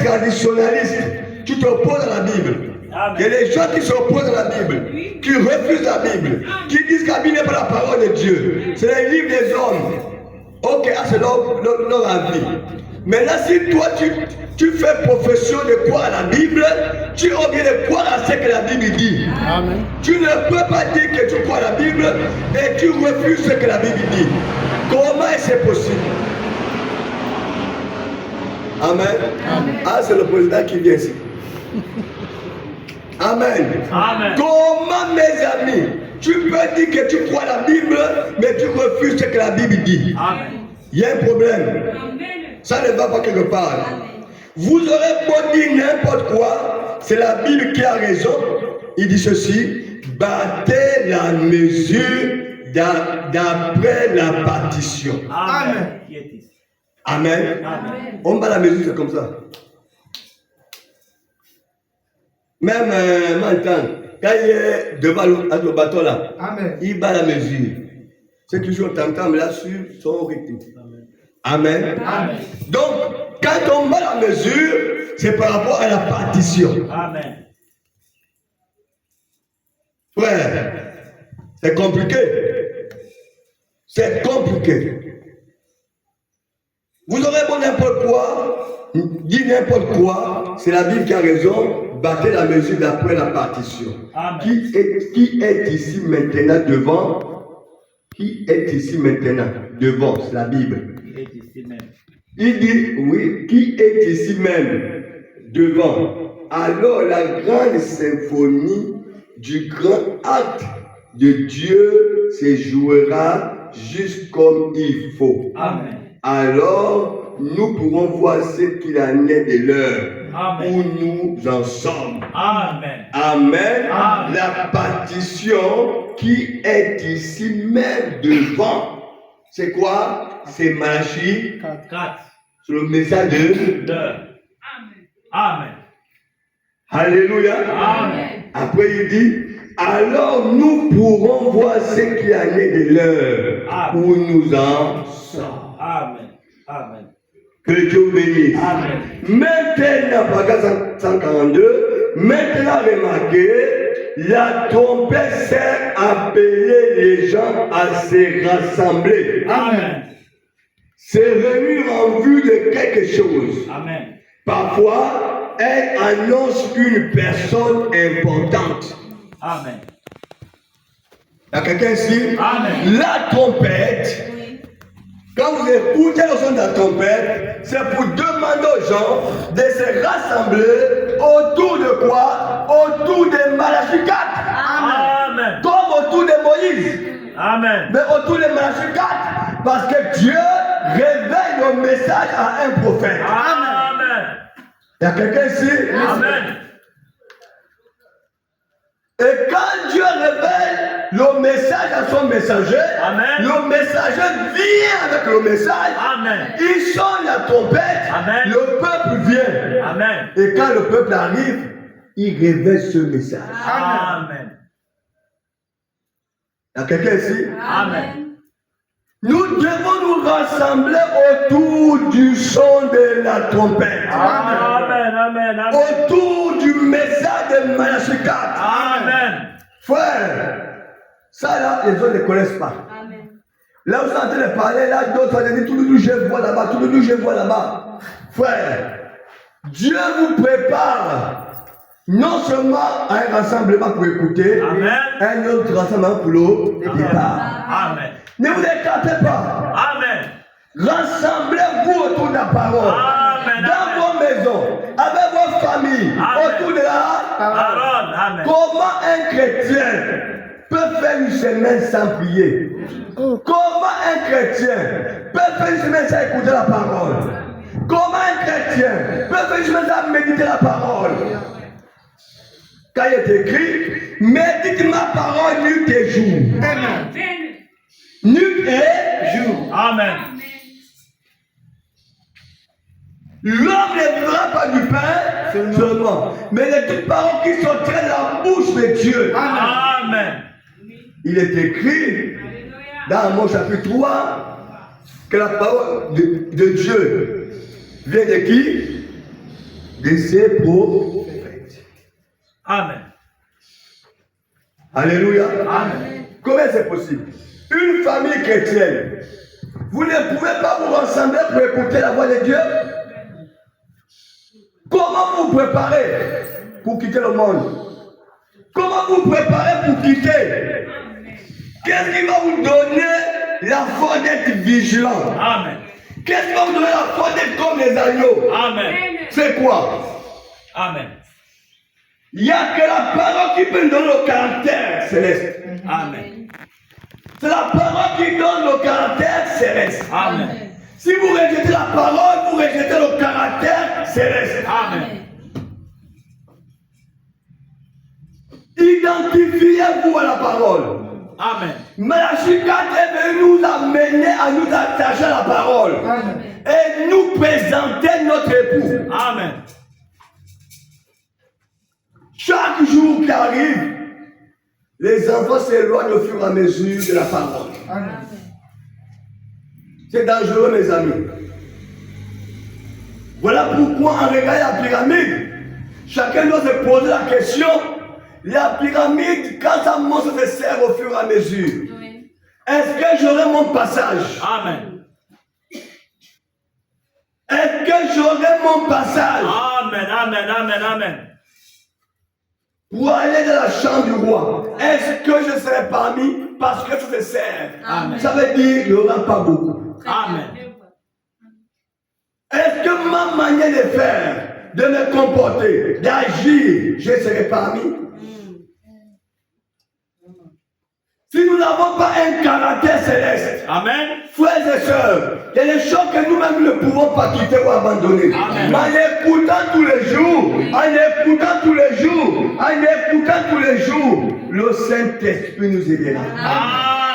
traditionnaliste, tu t'opposes à la Bible. Amen. Il y a des gens qui s'opposent à la Bible, qui refusent la Bible, qui disent que la Bible n'est pas la parole de Dieu. C'est le livre des hommes. Ok, c'est leur avis. Maintenant, si toi tu fais profession de croire à la Bible, tu es obligé de croire à ce que la Bible dit. Amen. Tu ne peux pas dire que tu crois à la Bible et tu refuses ce que la Bible dit. Comment est-ce possible? Amen. Ah, c'est le président qui vient ici. Amen. Amen. Comment, mes amis, tu peux dire que tu crois à la Bible, mais tu refuses ce que la Bible dit? Amen. Il y a un problème. Ça ne va pas quelque part. Vous aurez beau dire n'importe quoi, c'est la Bible qui a raison. Il dit ceci, battez la mesure d'après la partition. Amen. Qui est ici? Amen. Amen. On bat la mesure, c'est comme ça. Même maintenant, quand il est devant le bateau là, Amen. il bat la mesure. C'est toujours tam-tam là sur son rythme. Amen. Amen. Donc, quand on bat la mesure, c'est par rapport à la partition. Amen. Frère, c'est compliqué. C'est compliqué. Vous aurez bon n'importe quoi, dit n'importe quoi, c'est la Bible qui a raison, battez la mesure d'après la partition. Amen. Qui est ici maintenant devant? Qui est ici maintenant devant? C'est la Bible. Il est ici même. Il dit, oui, qui est ici même devant? Alors la grande symphonie du grand acte de Dieu se jouera juste comme il faut. Amen. Alors nous pourrons voir ce qu'il en est de l'heure Amen. où nous en sommes. Amen. Amen. Amen. La partition qui est ici même devant, c'est quoi? C'est Malachie, 4. c'est le message de... 2. Amen. Alléluia. Amen. Après il dit, alors nous pourrons voir ce qu'il en est de l'heure où nous en sommes. Amen. Amen. Que Dieu bénisse. Amen. Maintenant, paragraphe 142, maintenant remarquez, la trompette sert à appeler les gens à se rassembler. Amen. Se réunir en vue de quelque chose. Amen. Parfois, elle annonce une personne importante. Amen. Il y a quelqu'un ici? Amen. La trompette, quand vous écoutez le son de la trompette, c'est pour demander aux gens de se rassembler autour de quoi? Autour de Malachie 4. Amen. Comme autour de Moïse. Amen. Mais autour de Malachie 4. Parce que Dieu révèle le message à un prophète. Amen. Il y a quelqu'un ici? Amen. Et quand Dieu révèle le message à son messager, Amen. le messager vient avec le message. Amen. Il sonne la trompette. Amen. Le peuple vient. Amen. Et quand le peuple arrive, il révèle ce message. Amen. Il y a quelqu'un ici? Amen. Nous devons nous rassembler autour du son de la trompette. Amen. Amen. Amen. Autour du message de Malachie 4. Amen. Frère, ça là, les autres ne connaissent pas. Amen. Là, vous êtes en train de parler, là, d'autres vont dire, tout le monde, je vois là-bas, tout le monde, je vois là-bas. Frère, Dieu vous prépare non seulement à un rassemblement pour écouter, Amen. un autre rassemblement pour le départ. Amen. Ne vous écartez pas. Amen. Rassemblez-vous autour de la parole. Amen. Dans vos maisons, avec vos familles, Amen. autour de la Parole. Amen. Comment un chrétien peut faire une semaine sans prier? Comment un chrétien peut faire une semaine sans écouter la parole? Comment un chrétien peut faire une semaine sans méditer la parole? Quand il est écrit, médite ma parole nuit et jour. Nuit et jour. Amen. L'homme ne vivra pas du pain seulement, mais de toutes paroles qui sortiront de la bouche de Dieu. Amen. Il est écrit dans Amos chapitre 3 que la parole de Dieu vient de qui? De ses prophètes. Amen. Alléluia. Amen. Comment c'est possible? Une famille chrétienne, vous ne pouvez pas vous rassembler pour écouter la voix de Dieu? Comment vous préparez pour quitter le monde? Comment vous préparez pour quitter? Qu'est-ce qui va vous donner la force d'être vigilant? Amen. Qu'est-ce qui va vous donner la force d'être comme les agneaux? Amen. C'est quoi? Amen. Il n'y a que la parole qui peut nous donner le caractère céleste. Amen. C'est la parole qui donne le caractère céleste. Amen. Si vous rejetez la parole, vous rejetez le caractère céleste. Amen. Identifiez-vous à la parole. Amen. Malachie 4 est venu nous amener à nous attacher à la parole. Et nous présenter notre époux. Amen. Chaque jour qui arrive, les enfants s'éloignent au fur et à mesure de la parole. Amen. C'est dangereux, mes amis. Voilà pourquoi en regardant la pyramide, chacun doit se poser la question. La pyramide, quand ça monte, se serre au fur et à mesure. Est-ce que j'aurai mon passage? Amen. Est-ce que j'aurai mon passage? Amen, amen, amen, amen. Pour aller dans la chambre du roi, est-ce que je serai parmi parce que ça se serre? Amen. Ça veut dire qu'il n'y aura pas beaucoup. Amen. Est-ce que ma manière de faire, de me comporter, d'agir, je serai parmi? Si nous n'avons pas un caractère céleste, Amen. frères et sœurs, il y a des choses que nous-mêmes ne pouvons pas quitter ou abandonner. Amen. Mais en écoutant tous les jours, le Saint-Esprit nous aidera.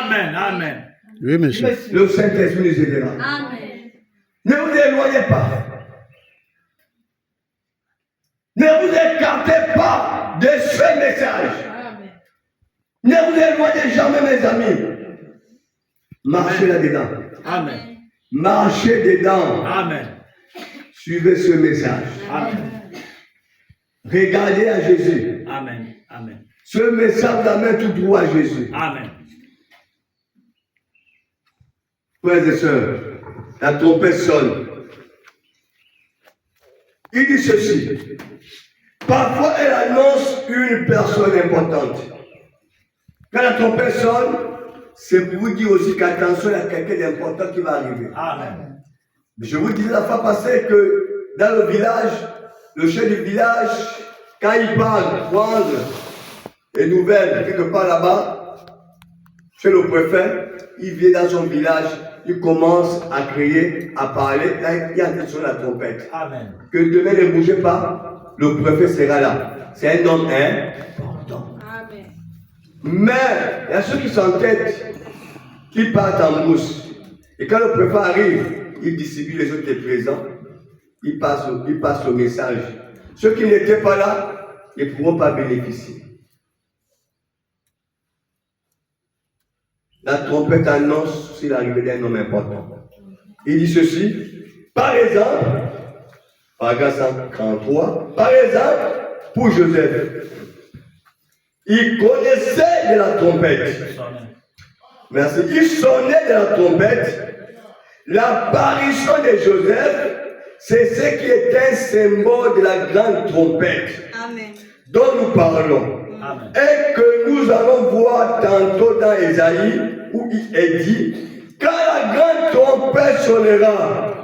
Amen, amen. Oui, monsieur. Le Saint-Esprit nous aidera. Amen. Ne vous éloignez pas. Ne vous écartez pas de ce message. Amen. Ne vous éloignez jamais, mes amis. Marchez là-dedans. Amen. Marchez dedans. Amen. Suivez ce message. Amen. Regardez à Jésus. Amen. Amen. Ce message vous amène tout droit à Jésus. Amen. Frères et sœurs, la trompette sonne. Il dit ceci. Parfois, elle annonce une personne importante. Quand la trompette sonne, c'est pour vous dire aussi qu'attention, il y a quelqu'un d'important qui va arriver. Amen. Je vous disais la fois passée que dans le village, le chef du village, quand il part prendre les nouvelles quelque part là-bas, chez le préfet, il vient dans son village, il commence à crier, à parler, là, il y a sur la trompette. Amen. Que demain ne bougez pas, le préfet sera là. C'est un homme important. Amen. Mais il y a ceux qui s'entêtent, qui partent en mousse. Et quand le préfet arrive, il distribue les autres présents, il passe le message. Ceux qui n'étaient pas là ne pourront pas bénéficier. La trompette annonce sur l'arrivée d'un homme important. Il dit ceci, par exemple, paragraphe 143, par exemple, pour Joseph, il connaissait de la trompette. Merci. Il sonnait de la trompette. L'apparition de Joseph, c'est ce qui est un symbole de la grande trompette Amen. dont nous parlons. Amen. Et que nous allons voir tantôt dans Ésaïe, où il est dit, quand la grande trompette sonnera,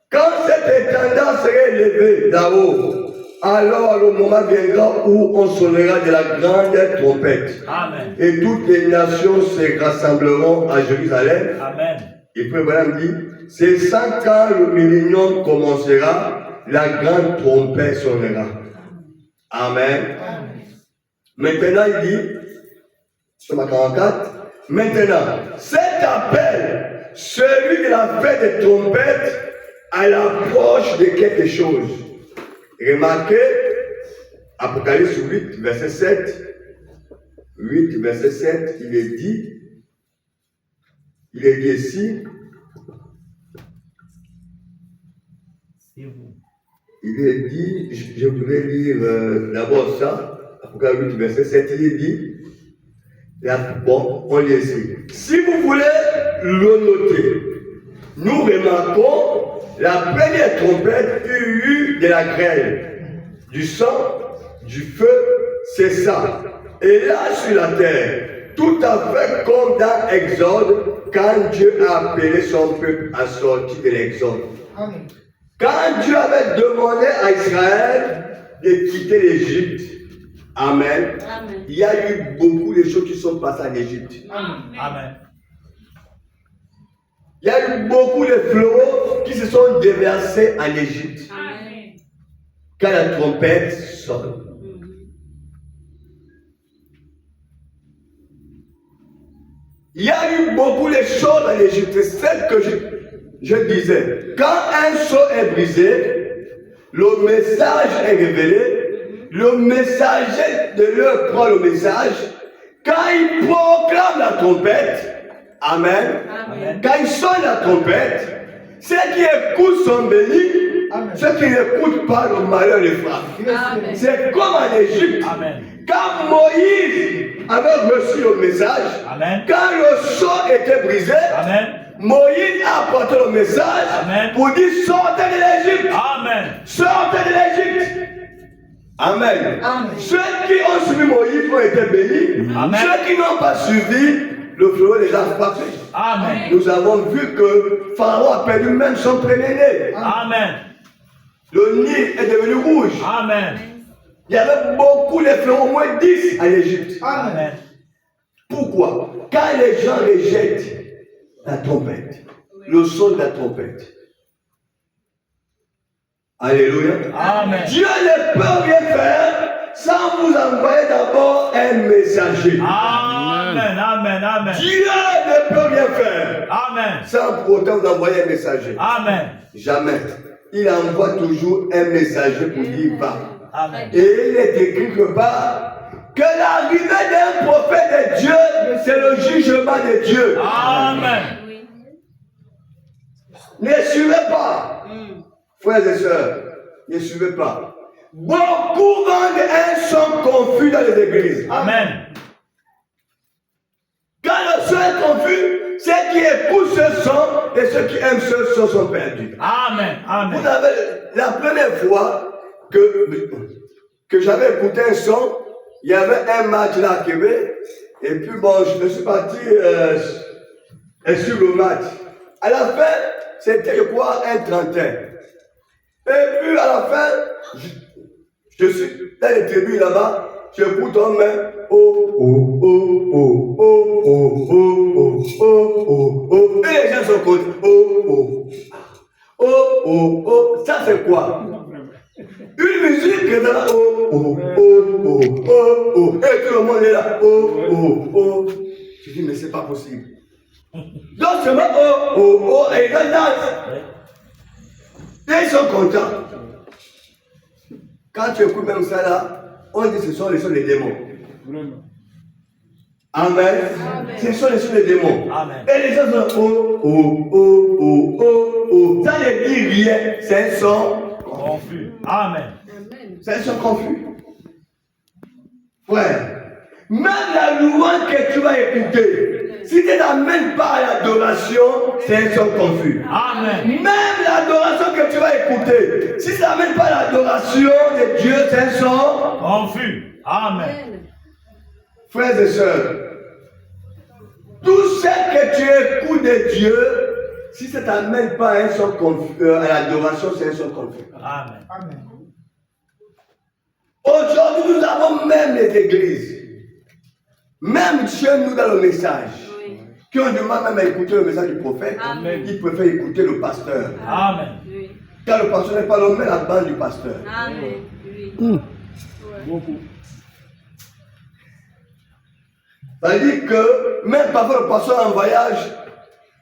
quand cette étendard sera élevée là-haut, alors le moment viendra où on sonnera de la grande trompette. Amen. Et toutes les nations se rassembleront à Jérusalem. Amen. Et puis Abraham dit, c'est ça quand le millénium commencera, la grande trompette sonnera. Amen. Maintenant il dit, somme 44, maintenant, cet appel, celui de la fête des trompettes, à l'approche de quelque chose. Remarquez, Apocalypse 8, verset 7. 8, verset 7, il est dit ici, il est dit, je voudrais lire d'abord ça, Apocalypse 8, verset 7, il est dit, bon, on lit ici. Si vous voulez le noter, nous remarquons la première trompette eut de la grêle, du sang, du feu, c'est ça. Et là sur la terre, tout à fait comme dans Exode, quand Dieu a appelé son peuple à sortir de l'Exode. Quand Dieu avait demandé à Israël de quitter l'Égypte, Amen. Amen. Il y a eu beaucoup de choses qui sont passées en Égypte. Amen. Il y a eu beaucoup de fléaux qui se sont déversés en Égypte. Amen. Quand la trompette sonne. Il y a eu beaucoup de choses en Égypte. C'est celle que je disais. Quand un seau est brisé, le message est révélé le messager de leur prend le message. Quand il proclame la trompette, Amen. Amen. Quand il sonne la trompette, ceux qui écoutent sont bénis, Amen. ceux qui n'écoutent pas, le malheur les frappe. Amen. C'est comme en Égypte. Amen. Quand Moïse avait reçu le message, Amen. quand le sceau était brisé, Amen. Moïse a apporté le message Amen. pour dire sortez de l'Égypte. Amen. Sortez de l'Égypte. Amen. Amen. Ceux qui ont suivi Moïse ont été bénis. Amen. Ceux qui n'ont pas suivi, le fléau les a frappés. Amen. Nous avons vu que Pharaon a perdu même son premier-né. Amen. Le Nil est devenu rouge. Amen. Il y avait beaucoup de fléaux, au moins 10 en Égypte. Amen. Pourquoi? Quand les gens rejettent la trompette, le son de la trompette. Alléluia. Amen. Dieu ne peut rien faire sans vous envoyer d'abord un messager. Amen. Amen. Amen. Dieu ne peut rien faire Amen. sans pour autant vous envoyer un messager. Amen. Jamais. Il envoie toujours un messager pour dire va. Amen. Et il est écrit quelque part que l'arrivée d'un prophète de Dieu, c'est le jugement de Dieu. Amen. Oui. Ne suivez pas, frères et sœurs, ne suivez pas. Beaucoup vendent un son confus dans les églises. Amen. Quand le son est confus, ceux qui écoutent ce son et ceux qui aiment ce son sont perdus. Amen. Amen. Vous avez la première fois que j'avais écouté un son, il y avait un match là à Québec, et puis bon, je me suis parti sur le match. À la fin, c'était je crois un 31. Et puis à la fin, je suis dans les tribunes là-bas, j'écoute en main, oh, oh, oh, oh, oh, oh, oh, oh, oh, oh, et les gens sont contents, oh, oh, oh, oh, oh, ça c'est quoi? Une musique qui est là, oh, oh, oh, oh, oh, oh, et tout le monde est là, oh, oh, oh. Je dis, mais c'est pas possible. Donc seulement, oh, oh, oh, et ils dansent. Et ils sont contents. Quand tu écoutes même ça là, on dit que ce sont les sons des démons. Amen. Ce sont les sons des démons. Amen. Et les gens sont oh, oh, oh, oh, oh, oh. Ça ne dit rien, c'est un son Confus. Amen. c'est un son confus. Frère, même la louange que tu vas écouter, si tu n'amènes pas à l'adoration, c'est un son confus. Amen. Même l'adoration que tu vas écouter, si ça n'amène pas à l'adoration de Dieu, c'est un son. Confus. Amen. Frères et sœurs, tout ce que tu écoutes de Dieu, si ça ne t'amène pas à un son confus, à l'adoration, c'est un son confus. Amen. Amen. Aujourd'hui, nous avons même les églises, même chez nous dans le message, Oui. qui ont du mal même à écouter le message du prophète, Amen. ils préfèrent écouter le pasteur. Amen. Oui. Car le pasteur n'est pas l'homme, mais la bande du pasteur. Amen. Oui. Beaucoup. Ça veut dire que même parfois le pasteur en voyage,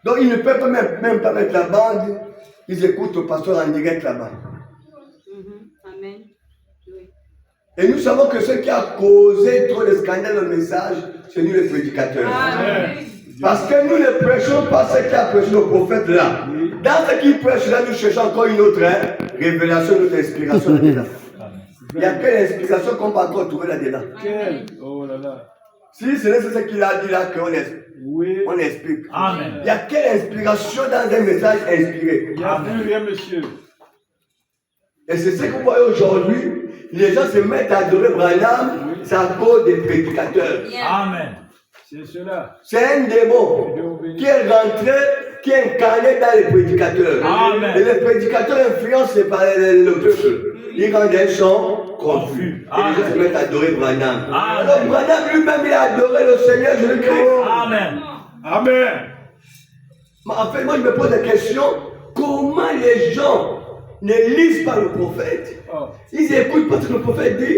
donc ils ne peuvent même pas mettre la bande, ils écoutent le pasteur en direct là-bas. Amen. Oui. Et nous savons que ce qui a causé trop de scandales dans le message, c'est nous les prédicateurs. Amen. Parce que nous ne prêchons pas ce qui a prêché le prophète là. Dans ce qu'il prêche là, nous cherchons encore une autre révélation, une autre inspiration là-dedans. Il n'y a quelle inspiration qu'on peut encore trouver là-dedans. Amen. Oh là là. Si ce n'est ce qu'il a dit là qu'on Oui. on explique. Amen. Il y a quelle inspiration dans un message inspiré. Il n'y a plus rien, monsieur. Et c'est ce que vous voyez aujourd'hui. Les gens se mettent à adorer Branham, c'est à cause des prédicateurs. Amen. C'est cela. C'est un démon qui est rentré, qui est incarné dans les prédicateurs. Amen. Et les prédicateurs influencés par le peuple. Ils rendent un son confus. Et les gens se mettent à adorer Branham. Amen. Alors Branham lui-même, il a adoré le Seigneur Jésus-Christ. Amen. Amen. Mais en fait, moi je me pose la question, comment les gens ne lisent pas le prophète? Oh. Ils écoutent pas ce que le prophète dit.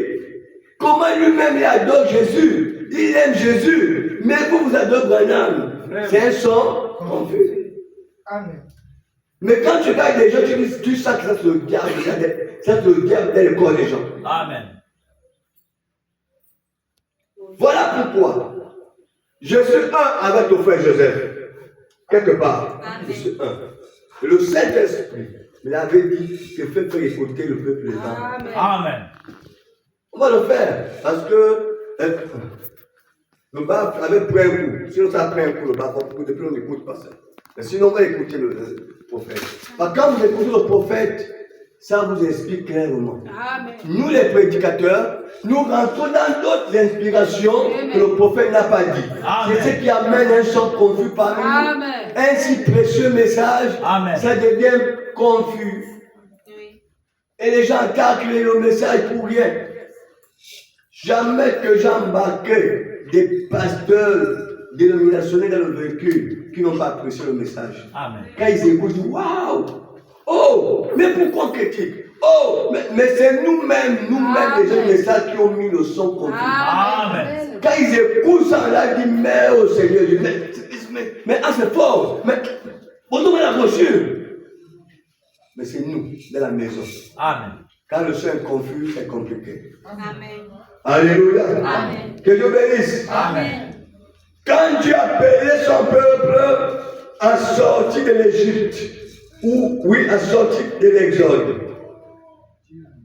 Comment lui-même il adore Jésus? Il aime Jésus. Mais vous adorez Branham. C'est un son confus. Amen. Mais quand tu regardes les gens, tu sens que ça se garde dans le corps des gens. Amen. Voilà pourquoi je suis un avec ton frère Joseph. Quelque part, je suis un. Le Saint-Esprit l'avait dit que fait écouter le peuple des hommes. Amen. On va le faire parce que le bas avait pris un coup. Sinon, ça a pris un coup, le bas, depuis on n'écoute pas ça. Mais sinon, on va écouter le prophète. Parce que quand vous écoutez le prophète, ça vous explique clairement. Amen. Nous, les prédicateurs, nous rentrons dans d'autres inspirations que le prophète n'a pas dit. C'est ce qui amène un chant confus parmi nous. Un si précieux message, ça devient confus. Oui. Et les gens calculent le message pour rien. Jamais que j'ai embarqué des pasteurs dénominationnels dans le véhicule qui n'ont pas apprécié le message. Amen. Quand ils écoutent, ils disent waouh! Oh! Mais pourquoi on critique? Oh! Mais c'est nous-mêmes déjà les messages qui ont mis le son confus. Amen. Quand ils écoutent ça, là, ils disent mais oh Seigneur, mais c'est fort! Mais on donne la brochure! Mais c'est nous, dans la maison. Amen. Quand le son est confus, c'est compliqué. Amen. Alléluia. Amen. Que Dieu bénisse. Amen. Quand Dieu a appelé son peuple à sortir de l'Égypte, ou oui, à sortir de l'Exode,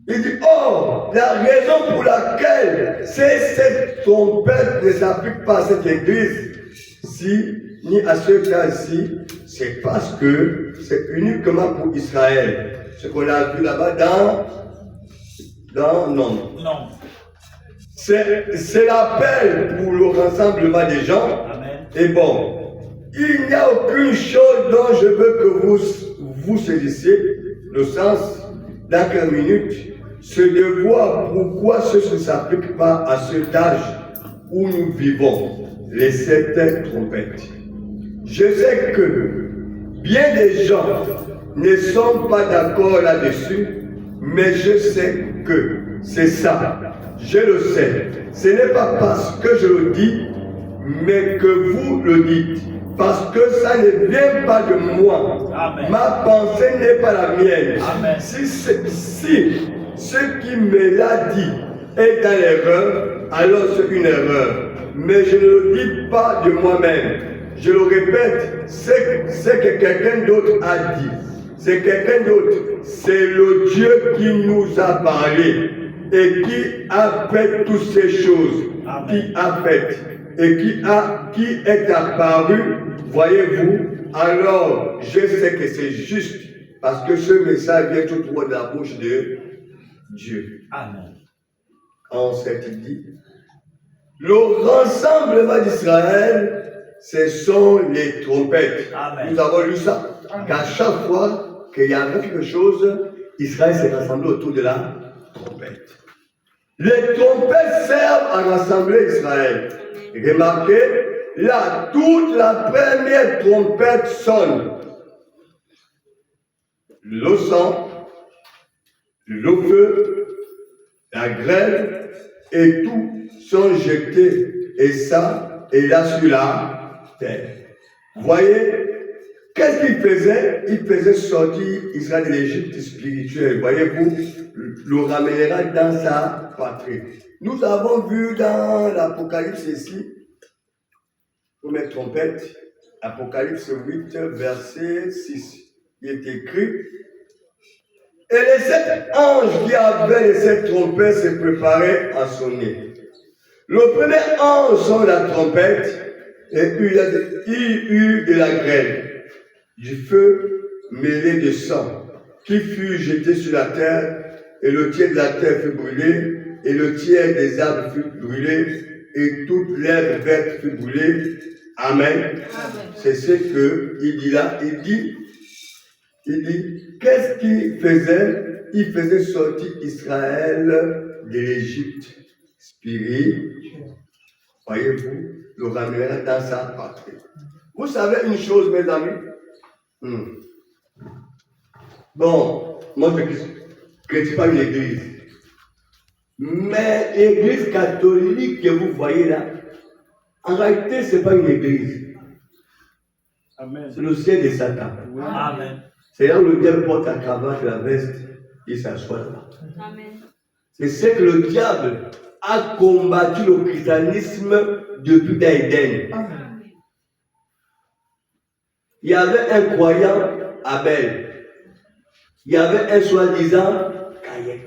il dit, oh, la raison pour laquelle cette trompette ne s'applique pas à cette église-ci, ni à ce cas-ci, c'est parce que c'est uniquement pour Israël. Ce qu'on a vu là-bas dans Nombre. Non. C'est l'appel pour le rassemblement des gens. Amen. Et bon, il n'y a aucune chose dont je veux que vous saisissiez le sens dans quelques minutes. C'est de voir pourquoi ceci ne s'applique pas à cet âge où nous vivons, les 7 trompettes. Je sais que bien des gens ne sont pas d'accord là-dessus, mais je sais que c'est ça. Je le sais. Ce n'est pas parce que je le dis, mais que vous le dites. Parce que ça ne vient pas de moi. Amen. Ma pensée n'est pas la mienne. Amen. Si ce qui me l'a dit est dans l'erreur, alors c'est une erreur. Mais je ne le dis pas de moi-même. Je le répète, c'est que quelqu'un d'autre a dit. C'est quelqu'un d'autre. C'est le Dieu qui nous a parlé et qui a fait toutes ces choses. Amen. Qui a fait et qui est apparu, voyez-vous. Alors, je sais que c'est juste parce que ce message vient tout droit de la bouche de Dieu. Amen. En cette dit, le rassemblement d'Israël, ce sont les trompettes. Amen. Nous avons lu ça. Qu'à chaque fois qu'il y avait quelque chose, Israël s'est rassemblé autour de la trompette. Les trompettes servent à rassembler Israël. Remarquez, là, toute la première trompette sonne. Le sang, le feu, la grêle et tout sont jetés, et ça, et là sur la terre. Voyez, qu'est-ce qu'il faisait? Il faisait sortir Israël de l'Égypte spirituelle. Voyez-vous, le ramènera dans sa patrie. Nous avons vu dans l'Apocalypse ici, première trompette, Apocalypse 8, verset 6. Il est écrit, et les 7 anges qui avaient les 7 trompettes se préparaient à sonner. Le premier ange sonne la trompette, et il eut de la grêle, du feu mêlé de sang, qui fut jeté sur la terre, et le tiers de la terre fut brûlé, et le tiers des arbres fut brûlé, et toute l'herbe verte fut brûlée. Amen. C'est ce qu'il dit là. Il dit, qu'est-ce qu'il faisait? Il faisait sortir Israël de l'Égypte spirituelle. Voyez-vous, le ramènera dans sa patrie. Vous savez une chose, mes amis? Bon, moi je ne critique pas une église. Mais l'église catholique que vous voyez là, en réalité, ce n'est pas une église. Amen. C'est le ciel de Satan. Amen. C'est là où le diable porte la cravate, la veste, il s'assoit là-bas. Amen. C'est ce que le diable a combattu le christianisme depuis d'Éden. Il y avait un croyant, Abel. Il y avait un soi-disant, Caïn.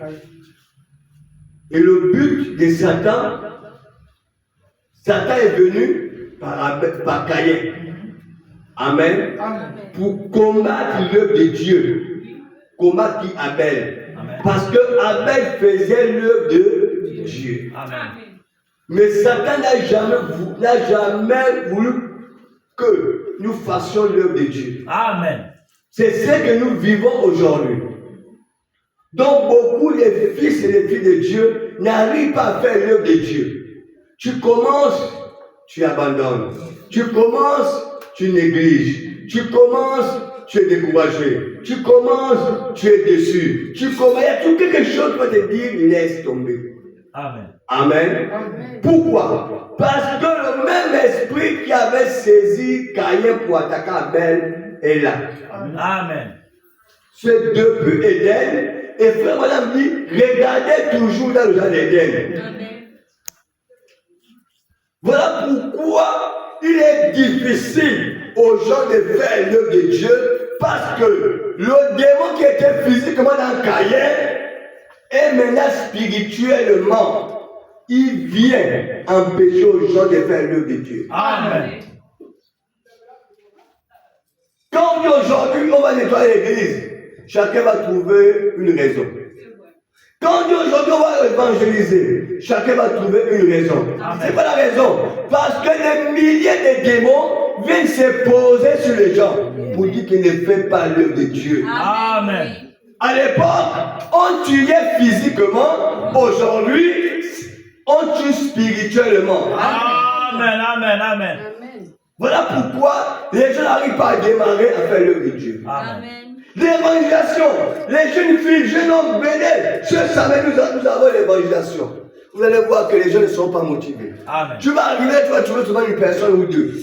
Et le but de Satan, Satan est venu par Caïn. Amen. Pour combattre l'œuvre de Dieu. Combattre qui Abel. Amen. Parce que Abel faisait l'œuvre de Dieu. Amen. Mais Satan n'a jamais voulu que nous fassions l'œuvre de Dieu. Amen. C'est ce que nous vivons aujourd'hui. Donc beaucoup de fils et de filles de Dieu n'arrivent pas à faire l'œuvre de Dieu. Tu commences, tu abandonnes. Tu commences, tu négliges. Tu commences, tu es découragé. Tu commences, tu es déçu. Tu commences, il y a tout quelque chose qui va te dire, laisse tomber. Amen. Amen. Pourquoi? Parce que le même esprit qui avait saisi Caïn pour attaquer Abel est là. Amen. C'est depuis Éden. Et frère madame dit, regardez toujours dans le jardin d'Éden. Voilà pourquoi il est difficile aux gens de faire l'œuvre de Dieu, parce que le démon qui était physiquement dans Caïn est maintenant spirituellement. Il vient empêcher aux gens de faire l'œuvre de Dieu. Amen. Quand on dit aujourd'hui, on va nettoyer l'église, chacun va trouver une raison. Quand on dit aujourd'hui, on va évangéliser, chacun va trouver une raison. C'est pas la raison. Parce que des milliers de démons viennent se poser sur les gens pour dire qu'ils ne font pas l'œuvre de Dieu. Amen. À l'époque, on tuait physiquement. Aujourd'hui, on tue spirituellement. Amen. Amen. Amen. Voilà pourquoi les gens n'arrivent pas à démarrer à faire l'œuvre de Dieu. Amen. L'évangélisation, les jeunes filles, jeunes hommes, venez. Ce samedi, nous avons l'évangélisation. Vous allez voir que les gens ne sont pas motivés. Amen. Tu vas arriver, tu vas trouver souvent une personne ou deux.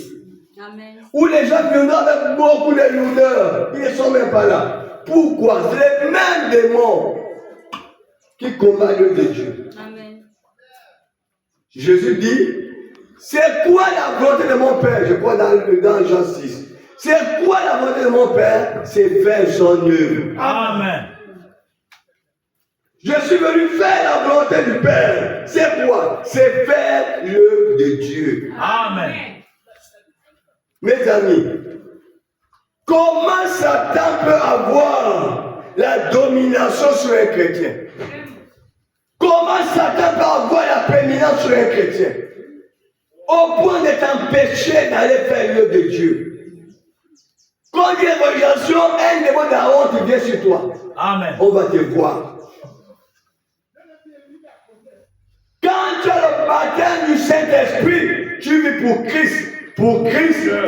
Amen. Où les gens viendront avec beaucoup de lourdeur. Ils ne sont même pas là. Pourquoi? C'est les mêmes démons qui combattent l'œuvre de Dieu. Amen. Jésus dit, c'est quoi la volonté de mon Père? Je crois dans Jean 6. C'est quoi la volonté de mon Père? C'est faire son œuvre. Amen. Je suis venu faire la volonté du Père. C'est quoi? C'est faire l'œuvre de Dieu. Amen. Mes amis, comment Satan peut avoir la domination sur un chrétien? Comment Satan peut avoir la prééminence sur un chrétien? Au point de t'empêcher d'aller faire l'œuvre de Dieu. Quand il y a l'évangélisation, un démon de la honte vient sur toi. Amen. On va te voir. Quand tu as le baptême du Saint-Esprit, tu vis pour Christ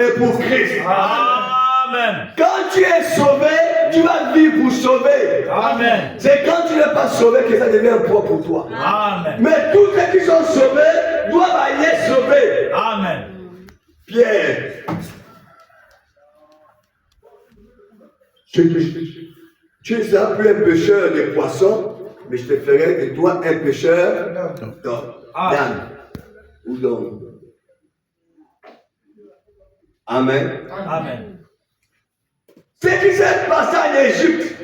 et pour Christ. Amen. Quand tu es sauvé, tu vas vivre pour sauver. Amen. C'est quand tu n'es pas sauvé que ça devient un poids pour toi. Amen. Mais tous ceux qui sont sauvés doivent aller sauver. Amen. Pierre, tu ne seras plus un pêcheur de poissons, mais je te ferai de toi un pêcheur d'âme ou d'homme. Amen. Amen. Ce qui s'est passé en Égypte,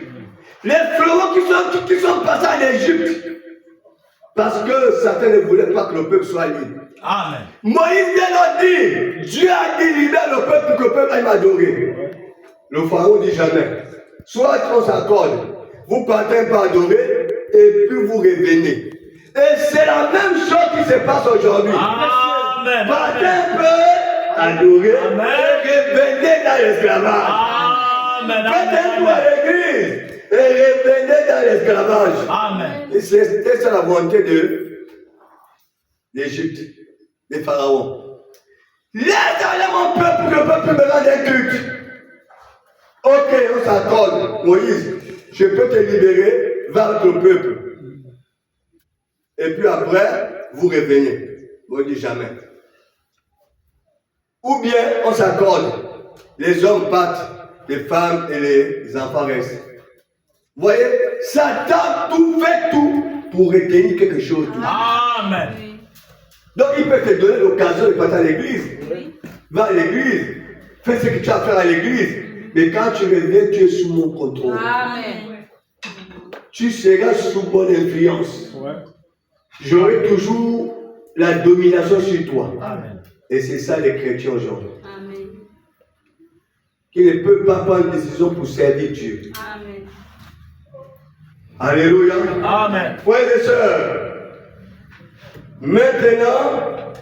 les fléaux qui sont passés en Égypte, parce que Satan ne voulait pas que le peuple soit libre. Amen. Moïse vient leur dire, Dieu a dit libère le peuple pour que le peuple aille m'adorer. Le pharaon dit jamais. Soit on s'accorde, vous partez un peu adorer et puis vous revenez. Et c'est la même chose qui se passe aujourd'hui. Amen. Partez un peu adorer et revenez dans l'esclavage. Amen. Faites un tour à l'église et revenez dans l'esclavage. Amen. Et c'était ça la volonté de l'Égypte, des pharaons. Laisse aller mon peuple pour que le peuple me rende un culte. Ok, on s'accorde. Moïse, je peux te libérer, va avec le peuple. Et puis après, vous revenez. On dit jamais. Ou bien on s'accorde. Les hommes partent, les femmes et les enfants restent. Vous voyez, Satan fait tout pour retenir quelque chose. Amen. Oui. Donc il peut te donner l'occasion de passer à l'église. Oui. Va à l'église. Fais ce que tu as à faire à l'église. Mais quand tu reviens, tu es sous mon contrôle. Amen. Tu seras sous bonne influence. Ouais. J'aurai toujours la domination sur toi. Amen. Et c'est ça les chrétiens aujourd'hui. Amen. Qui ne peuvent pas prendre une décision pour servir Dieu. Amen. Alléluia. Amen. Frères et sœurs, maintenant,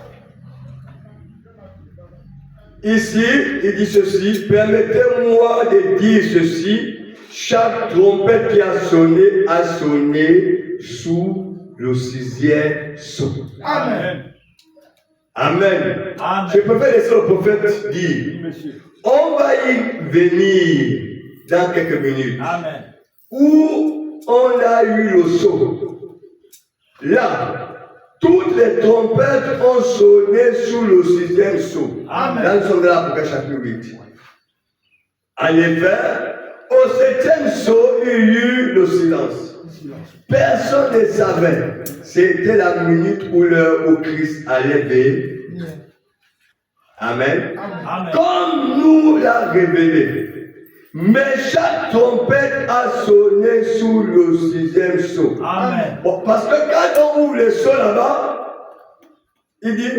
ici, il dit ceci, permettez-moi de dire ceci, chaque trompette qui a sonné sous le 6e sceau. Amen. Amen. Amen. Je préfère laisser le prophète dire, Oui, monsieur. on va y venir dans quelques minutes, Amen. où on a eu le sceau. Là, toutes les trompettes ont sonné sous le 6e sceau. Amen. Dans le son de l'Apocalypse chapitre 8. En effet, au 7e sceau, il y eut le silence. Personne ne savait. C'était la minute ou l'heure où Christ allait venir. Amen. Amen. Comme nous l'a révélé. Mais chaque trompette a sonné sous le 6e sceau. Amen. Bon, parce que quand on ouvre le sceau là-bas, il dit,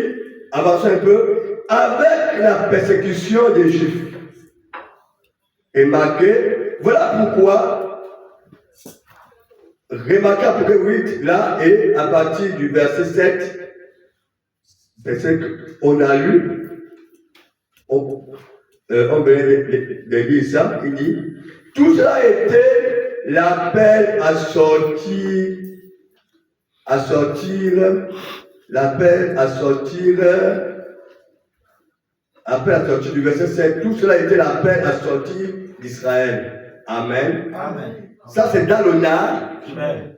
avancez un peu, avec la persécution des Juifs. Et marqué, voilà pourquoi, remarquez à peu près 8 là, et à partir du verset 7, verset qu'on a lu, on venait de lire ça, il dit, tout cela était l'appel à sortir du verset 7, tout cela était l'appel à sortir d'Israël. Amen. Amen. Ça c'est dans le Amen.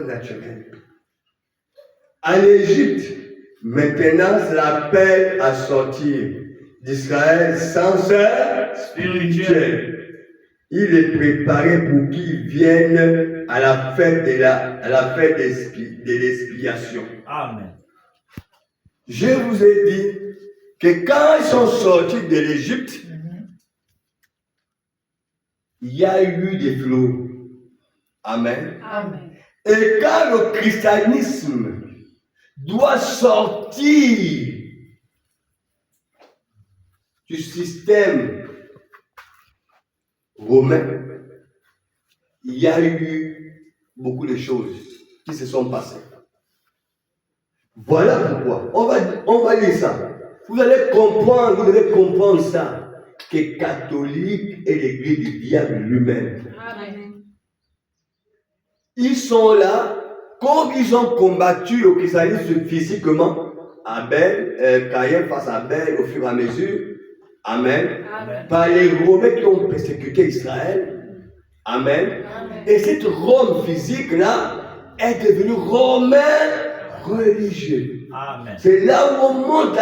naturel. En Égypte, maintenant c'est l'appel à sortir d'Israël sans spirituel. Il est préparé pour qu'ils viennent à la fête de l'expiation. Amen. Je vous ai dit que quand ils sont sortis de l'Égypte, il y a eu des flots. Amen. Amen. Et quand le christianisme doit sortir du système romain, il y a eu beaucoup de choses qui se sont passées. Voilà pourquoi. On va lire ça. Vous allez comprendre ça. Que catholique est l'église du diable lui-même. Amen. Ils sont là, comme ils ont combattu le christianisme physiquement, Caïn face à Abel au fur et à mesure. Amen. Amen. Par les Romains qui ont persécuté Israël. Amen. Amen. Et cette Rome physique-là est devenue Romain religieux. Amen. C'est là où on monte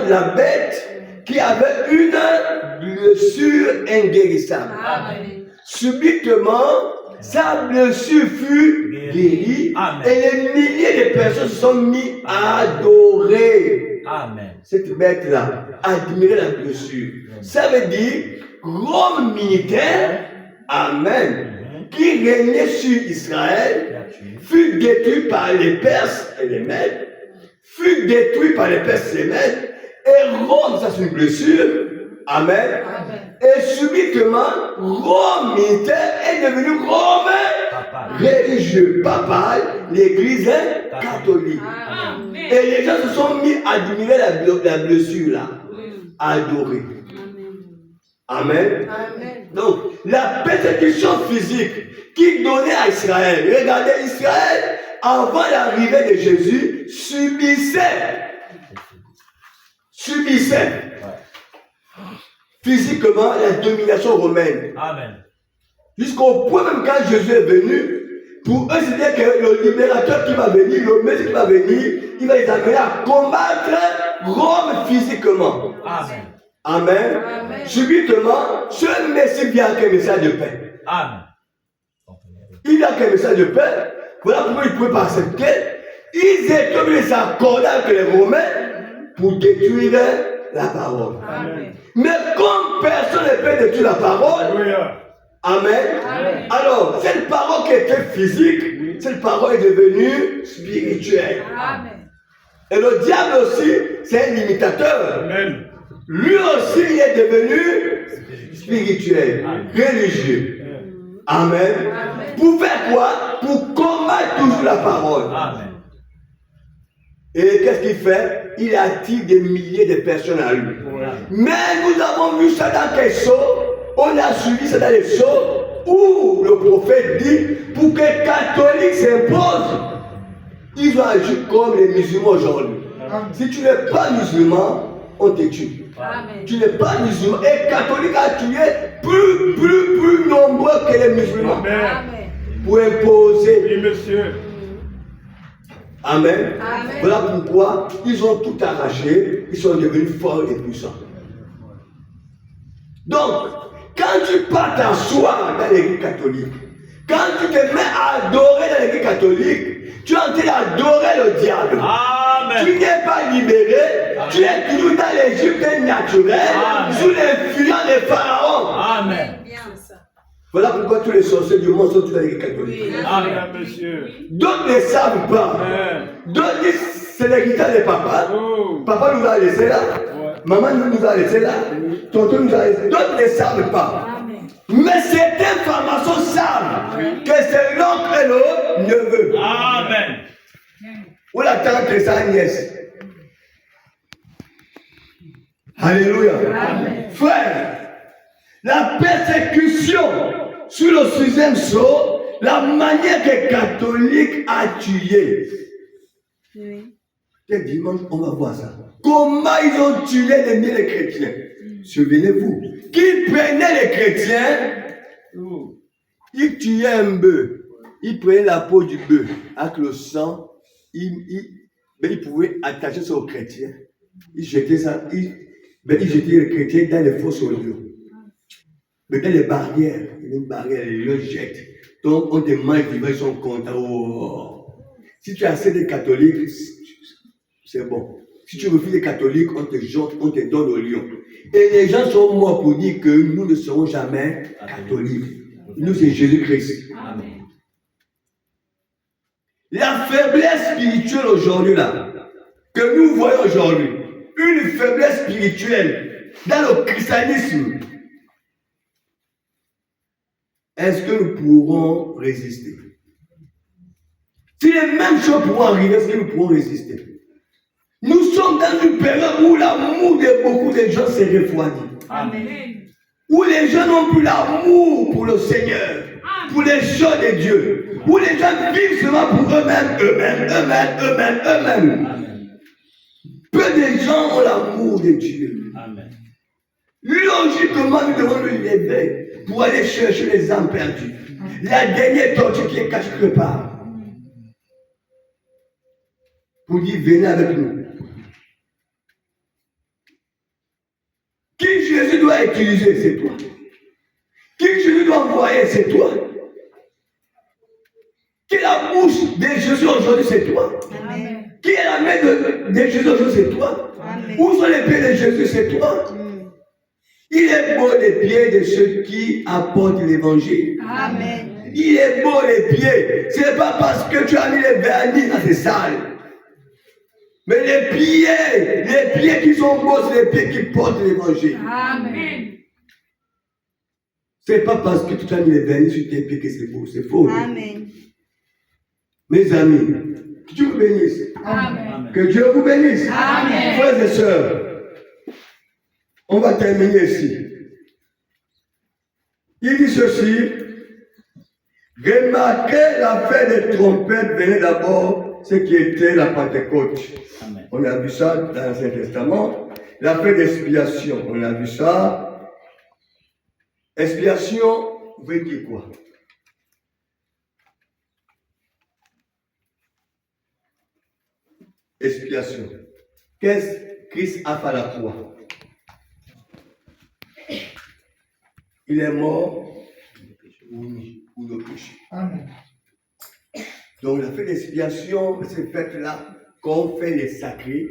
la bête qui avait une blessure inguérissable. Amen. Subitement, sa blessure fut guérie Amen. et les milliers de personnes se sont mis à adorer Amen. cette bête-là, admirer la blessure. Ça veut dire Rome militaire, Amen, qui régnait sur Israël, fut détruit par les Perses et les Mèdes, fut détruit par les Perses et les Mèdes, et Rome, ça c'est une blessure, Amen. Amen. Et subitement, Rome militaire est devenu Rome religieux, papal, l'église est catholique. Amen. Et les gens se sont mis à admirer la blessure là, à adorer. Amen. Amen. Donc, la persécution physique qui donnait à Israël, regardez, Israël, avant l'arrivée de Jésus, subissait physiquement la domination romaine. Amen. Jusqu'au point même quand Jésus est venu, pour eux c'était que le libérateur qui va venir, le Messie qui va venir, il va les amener à combattre Rome physiquement. Amen. Amen. Amen. Subitement, ce Messie vient avec un message de paix. Amen. Il vient avec un message de paix Voilà pourquoi ils ne pouvaient pas accepter. Ils étaient obligés de s'accorder avec les Romains pour détruire la parole. Amen. Mais comme personne ne peut détruire la parole, Alléluia. Amen. Amen. Alors, cette parole qui était physique, cette parole est devenue spirituelle. Amen. Et le diable aussi, c'est un imitateur. Amen. Lui aussi, il est devenu spirituel, religieux. Amen. Amen. Pour faire quoi? Pour combattre toujours la parole. Amen. Et qu'est-ce qu'il fait? Il attire des milliers de personnes à lui. Ouais. Mais nous avons vu ça dans quel sceaux? On a suivi ça dans les sceaux où le prophète dit pour que les catholiques s'imposent, ils ont agi comme les musulmans aujourd'hui. Si tu n'es pas musulman, on te tue. Amen. Tu n'es pas musulman. Et catholique a tué plus nombreux que les musulmans Amen. Amen. pour imposer. Oui, monsieur. Amen. Amen. Voilà pourquoi ils ont tout arraché. Ils sont devenus forts et puissants. Donc, quand tu pars t'asseoir dans l'église catholique, quand tu te mets à adorer dans l'église catholique, tu es en train d'adorer le diable. Amen. Tu n'es pas libéré, tu es toujours dans l'Égypte naturelle, Amen. sous l'influence des pharaons. Amen. Bien ça. Voilà pourquoi tous les sorciers du monde sont tous dans l'église catholique. Oui. Amen, monsieur. D'autres ne savent pas. Amen. D'autres disent c'est l'héritage de papa. Oh. Papa nous a laissé là. Ouais. Maman nous a laissé là. Tonton nous a laissé. D'autres ne savent pas. Amen. Mais certaines formations savent que c'est l'oncle et le neveu. Amen. Ou la tante et sa nièce. Alléluia. Amen. Frère, la persécution sur le sixième sceau, la manière que les catholiques a tué. Oui. Quel dimanche, on va voir ça. Comment ils ont tué les milliers de chrétiens. Souvenez-vous, qui prenaient les chrétiens, Oh. ils tuaient un bœuf. Ils prenaient la peau du bœuf avec le sang. Ils pouvaient attacher ça aux chrétiens. Ils jetaient ça. Ils jetaient les chrétiens dans les fosses aux lions. Mais dans les barrières, il y a une barrière, les lions jettent. Donc on demande vivants, ils sont contents. Oh. Si tu as assez de catholiques, c'est bon. Si tu refuses les catholiques, on te jette, on te donne au lion. Et les gens sont morts pour dire que nous ne serons jamais catholiques. Nous, c'est Jésus-Christ. Amen. La faiblesse spirituelle aujourd'hui, là, que nous voyons aujourd'hui, une faiblesse spirituelle dans le christianisme, est-ce que nous pourrons résister? Si les mêmes choses pourront arriver, est-ce que nous pourrons résister? Nous sommes dans une période où l'amour de beaucoup de gens s'est refroidi. Amen. Où les gens n'ont plus l'amour pour le Seigneur, pour les choses de Dieu. Où les gens vivent seulement pour eux-mêmes. Amen. Peu de gens ont l'amour de Dieu. Amen. Logiquement, nous devons nous lever pour aller chercher les âmes perdues. La dernière tortue qui est cachée quelque part. Pour dire, venez avec nous. Qui Jésus doit utiliser, c'est toi. Qui Jésus doit envoyer, c'est toi. Qui est la bouche de Jésus aujourd'hui, c'est toi. Amen. Qui est la main de Jésus aujourd'hui, c'est toi. Amen. Où sont les pieds de Jésus, c'est toi. Il est beau les pieds de ceux qui apportent l'évangile. Amen. Il est beau les pieds. Ce n'est pas parce que tu as mis les vernis dans ces salles. Mais les pieds qui sont beaux, c'est les pieds qui portent l'évangile. Amen. Ce n'est pas parce que tu as mis les vernis sur tes pieds que c'est beau. C'est faux. Amen. Mes amis, que Dieu vous bénisse. Amen. Que Dieu vous bénisse. Amen. Frères et sœurs, on va terminer ici. Il dit ceci. Remarquez la fête des trompettes venait d'abord ce qui était la Pentecôte. Amen. On a vu ça dans l'Ancien Testament. La fête d'expiation, on a vu ça. Expiation veut dire quoi? Expiation. Qu'est-ce que Christ a fait à la croix? Il est mort pour le péché. Amen. Donc la fête d'expiation, cette fête-là, qu'on fait les sacrifices.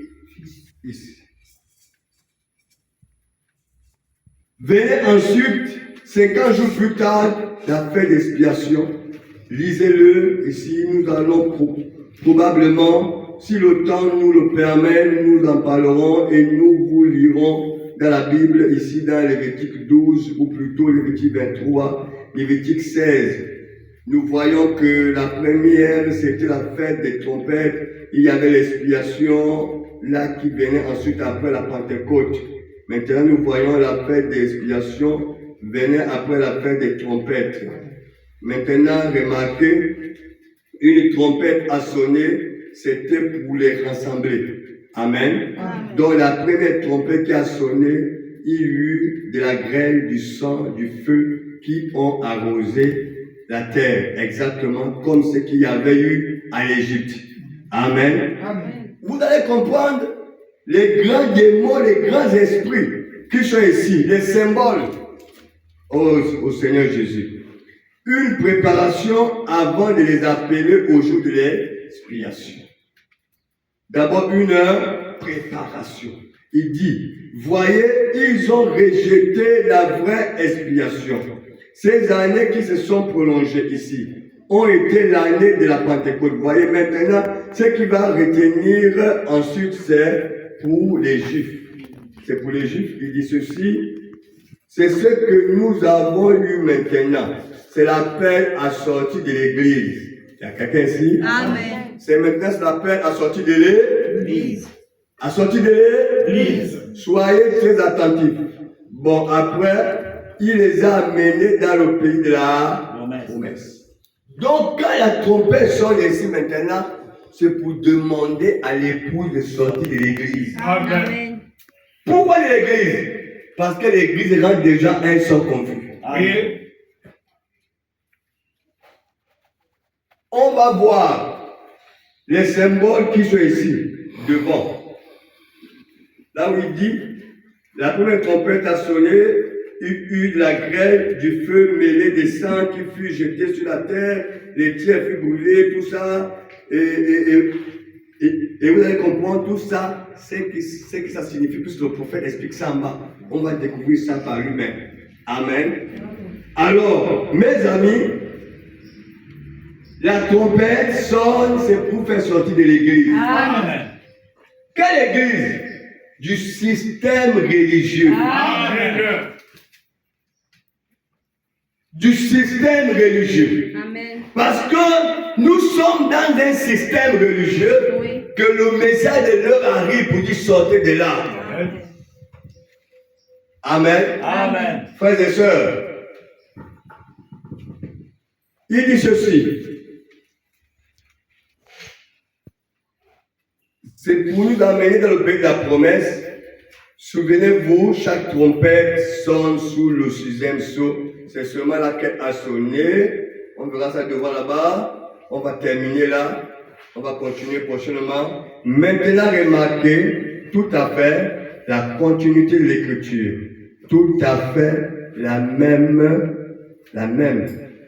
Venez ensuite, 50 jours plus tard, la fête d'expiation. Lisez-le ici, nous allons probablement, si le temps nous le permet, nous en parlerons et nous vous lirons dans la Bible, ici dans Lévitique 12, ou plutôt Lévitique 23, Lévitique 16. Nous voyons que la première, c'était la fête des trompettes. Il y avait l'expiation, là, qui venait ensuite après la Pentecôte. Maintenant, nous voyons la fête d'expiation venait après la fête des trompettes. Maintenant, remarquez, une trompette a sonné, c'était pour les rassembler. Amen. Amen. Donc la première trompette qui a sonné, il y eut de la grêle, du sang, du feu qui ont arrosé la terre, exactement comme ce qu'il y avait eu à l'Égypte. Amen. Amen. Vous allez comprendre les grands démons, les grands esprits qui sont ici, les symboles au Seigneur Jésus. Une préparation avant de les appeler au jour de l'expiation. D'abord, une préparation. Il dit, voyez, ils ont rejeté la vraie expiation. Ces années qui se sont prolongées ici ont été l'année de la Pentecôte. Voyez, maintenant, ce qui va retenir ensuite, c'est pour les Juifs. C'est pour les Juifs. Il dit ceci, c'est ce que nous avons eu maintenant. C'est l'appel à sortir de l'église. Il y a quelqu'un ici? Amen. C'est maintenant l'appel à sortir de l'église. À sortir de l'église. Soyez très attentifs. Bon, après, il les a amenés dans le pays de la promesse. Donc, quand la trompette sonne ici maintenant, c'est pour demander à l'épouse de sortir de l'église. Amen. Pourquoi de l'église? Parce que l'église rend déjà un son confus. Amen. On va voir les symboles qui sont ici, devant. Là où il dit, la première trompette a sonné, il y eut de la grêle, du feu mêlé des sangs qui fut jeté sur la terre, les tiers furent brûlés, tout ça, et vous allez comprendre tout ça, c'est que ça signifie, puisque le prophète explique ça en bas. On va découvrir ça par lui-même. Amen. Alors, mes amis, la trompette sonne, c'est pour faire sortir de l'église. Amen. Quelle église? Du système religieux. Amen. Du système religieux. Amen. Parce que nous sommes dans un système religieux que le message de l'heure arrive pour dire sortez de là. Amen. Amen. Frères et sœurs, il dit ceci. C'est pour nous amener dans le pays de la promesse. Souvenez-vous, chaque trompette sonne sous le 6e sceau. C'est seulement là qu'elle a sonné. On verra ça devant là-bas. On va terminer là. On va continuer prochainement. Maintenant, remarquez tout à fait la continuité de l'écriture. Tout à fait la même.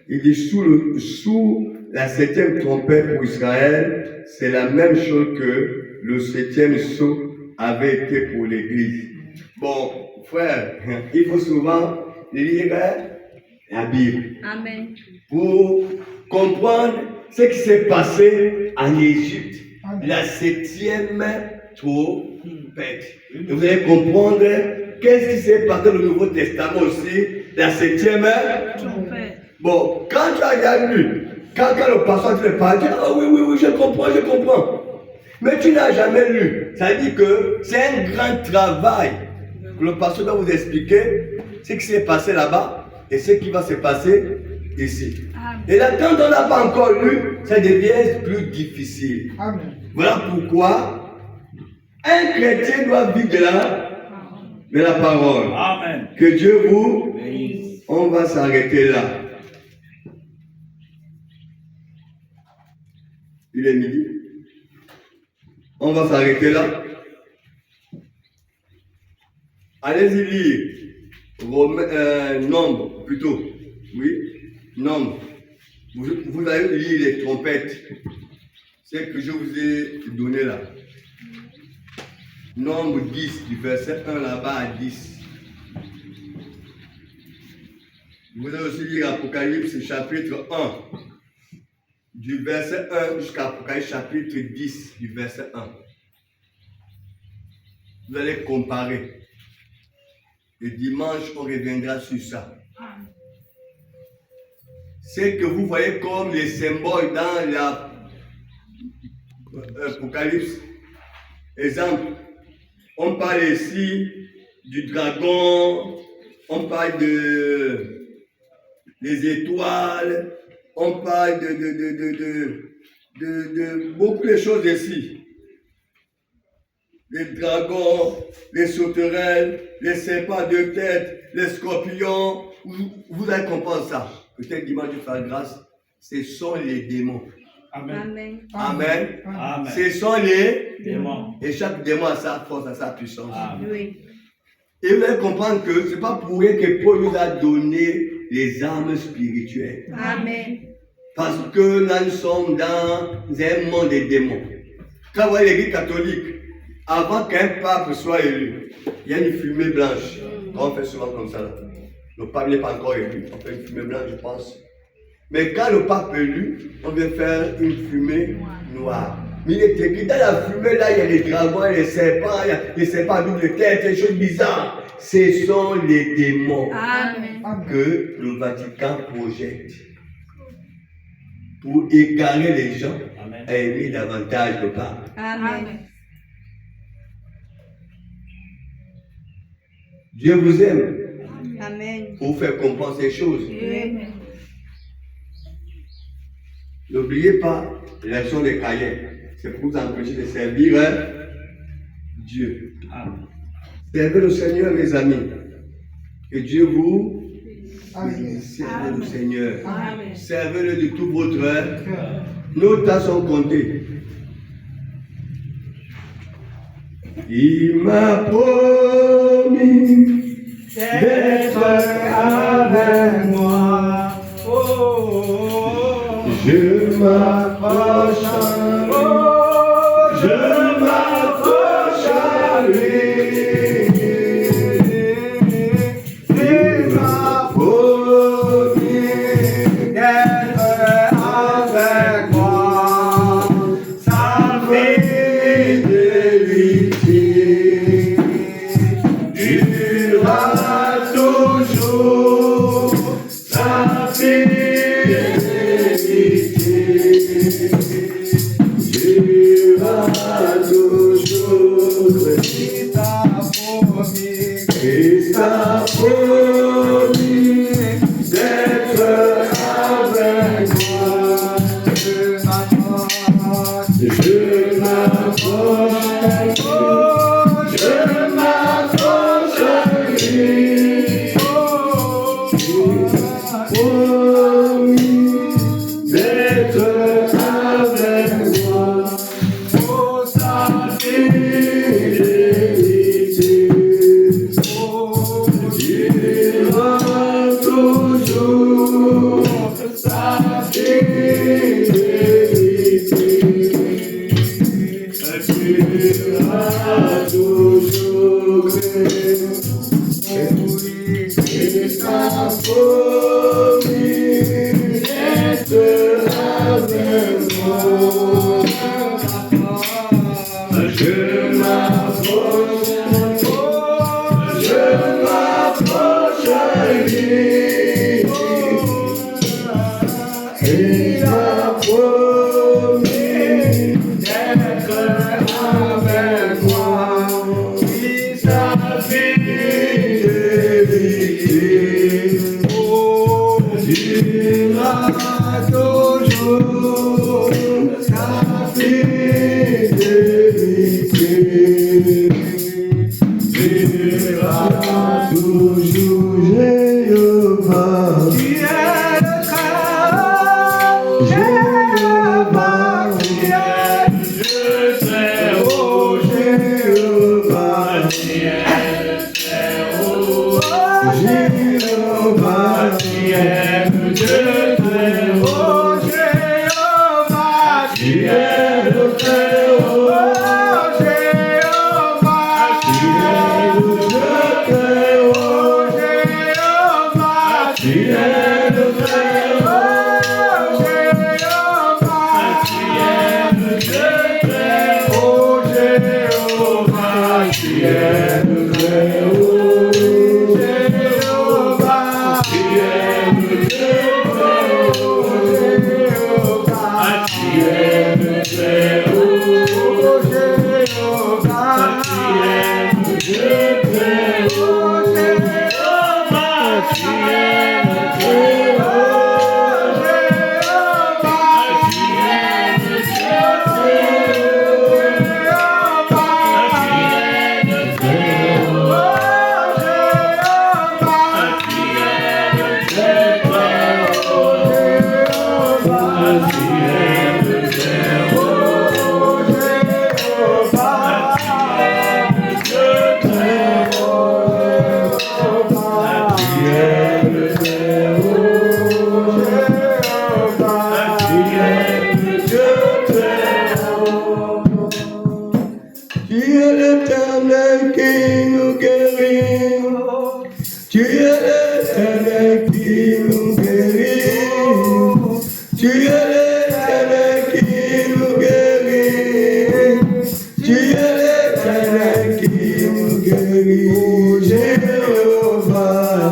Il dit sous la 7e trompette pour Israël, c'est la même chose que le 7e sceau avait été pour l'Église. Bon, frère, il faut souvent lire la Bible. Amen. Pour comprendre ce qui s'est passé en Égypte. La 7e trompette. Et vous allez comprendre qu'est-ce qui s'est passé dans le Nouveau Testament aussi, la 7e trompette. Bon, quand tu as déjà lu, quand le pasteur te parle, tu dis, ah oui, je comprends. Mais tu n'as jamais lu. Ça veut dire que c'est un grand travail que le pasteur doit vous expliquer ce qui s'est passé là-bas et ce qui va se passer ici. Et là, quand on n'a pas encore lu, ça devient plus difficile. Amen. Voilà pourquoi un chrétien doit vivre de la parole. Amen. Que Dieu vous bénisse. On va s'arrêter là. Il est midi. On va s'arrêter là. Allez-y lire. Nombre, plutôt. Oui, Nombre. Vous allez lire les trompettes. C'est que je vous ai donné là. Nombre 10, du verset 1 là-bas à 10. Vous allez aussi lire Apocalypse chapitre 1, du verset 1 jusqu'à Apocalypse chapitre 10, du verset 1. Vous allez comparer. Et dimanche, on reviendra sur ça. C'est que vous voyez comme les symboles dans l'Apocalypse. Exemple, on parle ici du dragon, on parle des étoiles, on parle de beaucoup de choses ici. Les dragons, les sauterelles, les serpents de tête, les scorpions. Vous allez comprendre ça. Peut-être dimanche de faire grâce. Ce sont les démons. Amen. Amen. Amen. Ce sont les Démons. Et chaque démon a sa force, a sa puissance. Amen. Oui. Et vous allez comprendre que ce n'est pas pour rien que Paul nous a donné les armes spirituelles. Amen. Parce que là, nous sommes dans un monde des démons. Quand vous voyez l'église catholique, avant qu'un pape soit élu, il y a une fumée blanche. On fait souvent comme ça. Là. Le pape n'est pas encore élu. On fait une fumée blanche, je pense. Mais quand le pape est élu, on vient faire une fumée noire. Mais il est écrit dans la fumée, là, il y a les dragons, les serpents, il y a les serpents à double tête, des choses bizarres. Ce sont les démons Amen. que le Vatican projette pour égarer les gens Amen. à aimer davantage le pape. Amen. Dieu vous aime Amen. pour vous faire comprendre ces choses. Amen. N'oubliez pas l'élection des Caïens. C'est pour vous empêcher de servir Dieu. Amen. Servez le Seigneur, mes amis. Que Dieu vous bénisse. Servez le Seigneur. Amen. Servez-le de tout votre cœur. Nos temps sont comptés. Il m'a promis d'être avec moi. Je m'approche à lui. Il m'a promis d'être avec moi. Sa fidélité durera toujours. Sa fidélité durera toujours. Christ a promis d'être avec moi. Je m'approche à lui. Promis d'être avec moi. Oh, sa fidélité durera toujours. Sa fidélité durera toujours. Christ a promis d'être avec moi. Je m'approche à lui. Il a promis d'être avec moi. Sa fidélité durera toujours. Sa fidélité durera toujours. Jéhovah, tu es le Jéhovah, tu es je sais, oh Jéhovah, tu es Jéhovah, tu es je sais, oh Tu es l'Éternel qui nous guérit. Tu es l'Éternel qui nous guérit. Tu es l'Éternel qui nous guérit. Jéhovah.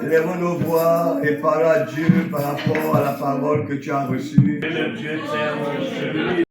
Élevons nos voix et parlons à Dieu par rapport à la parole que tu as reçue. Que le Dieu t'aime.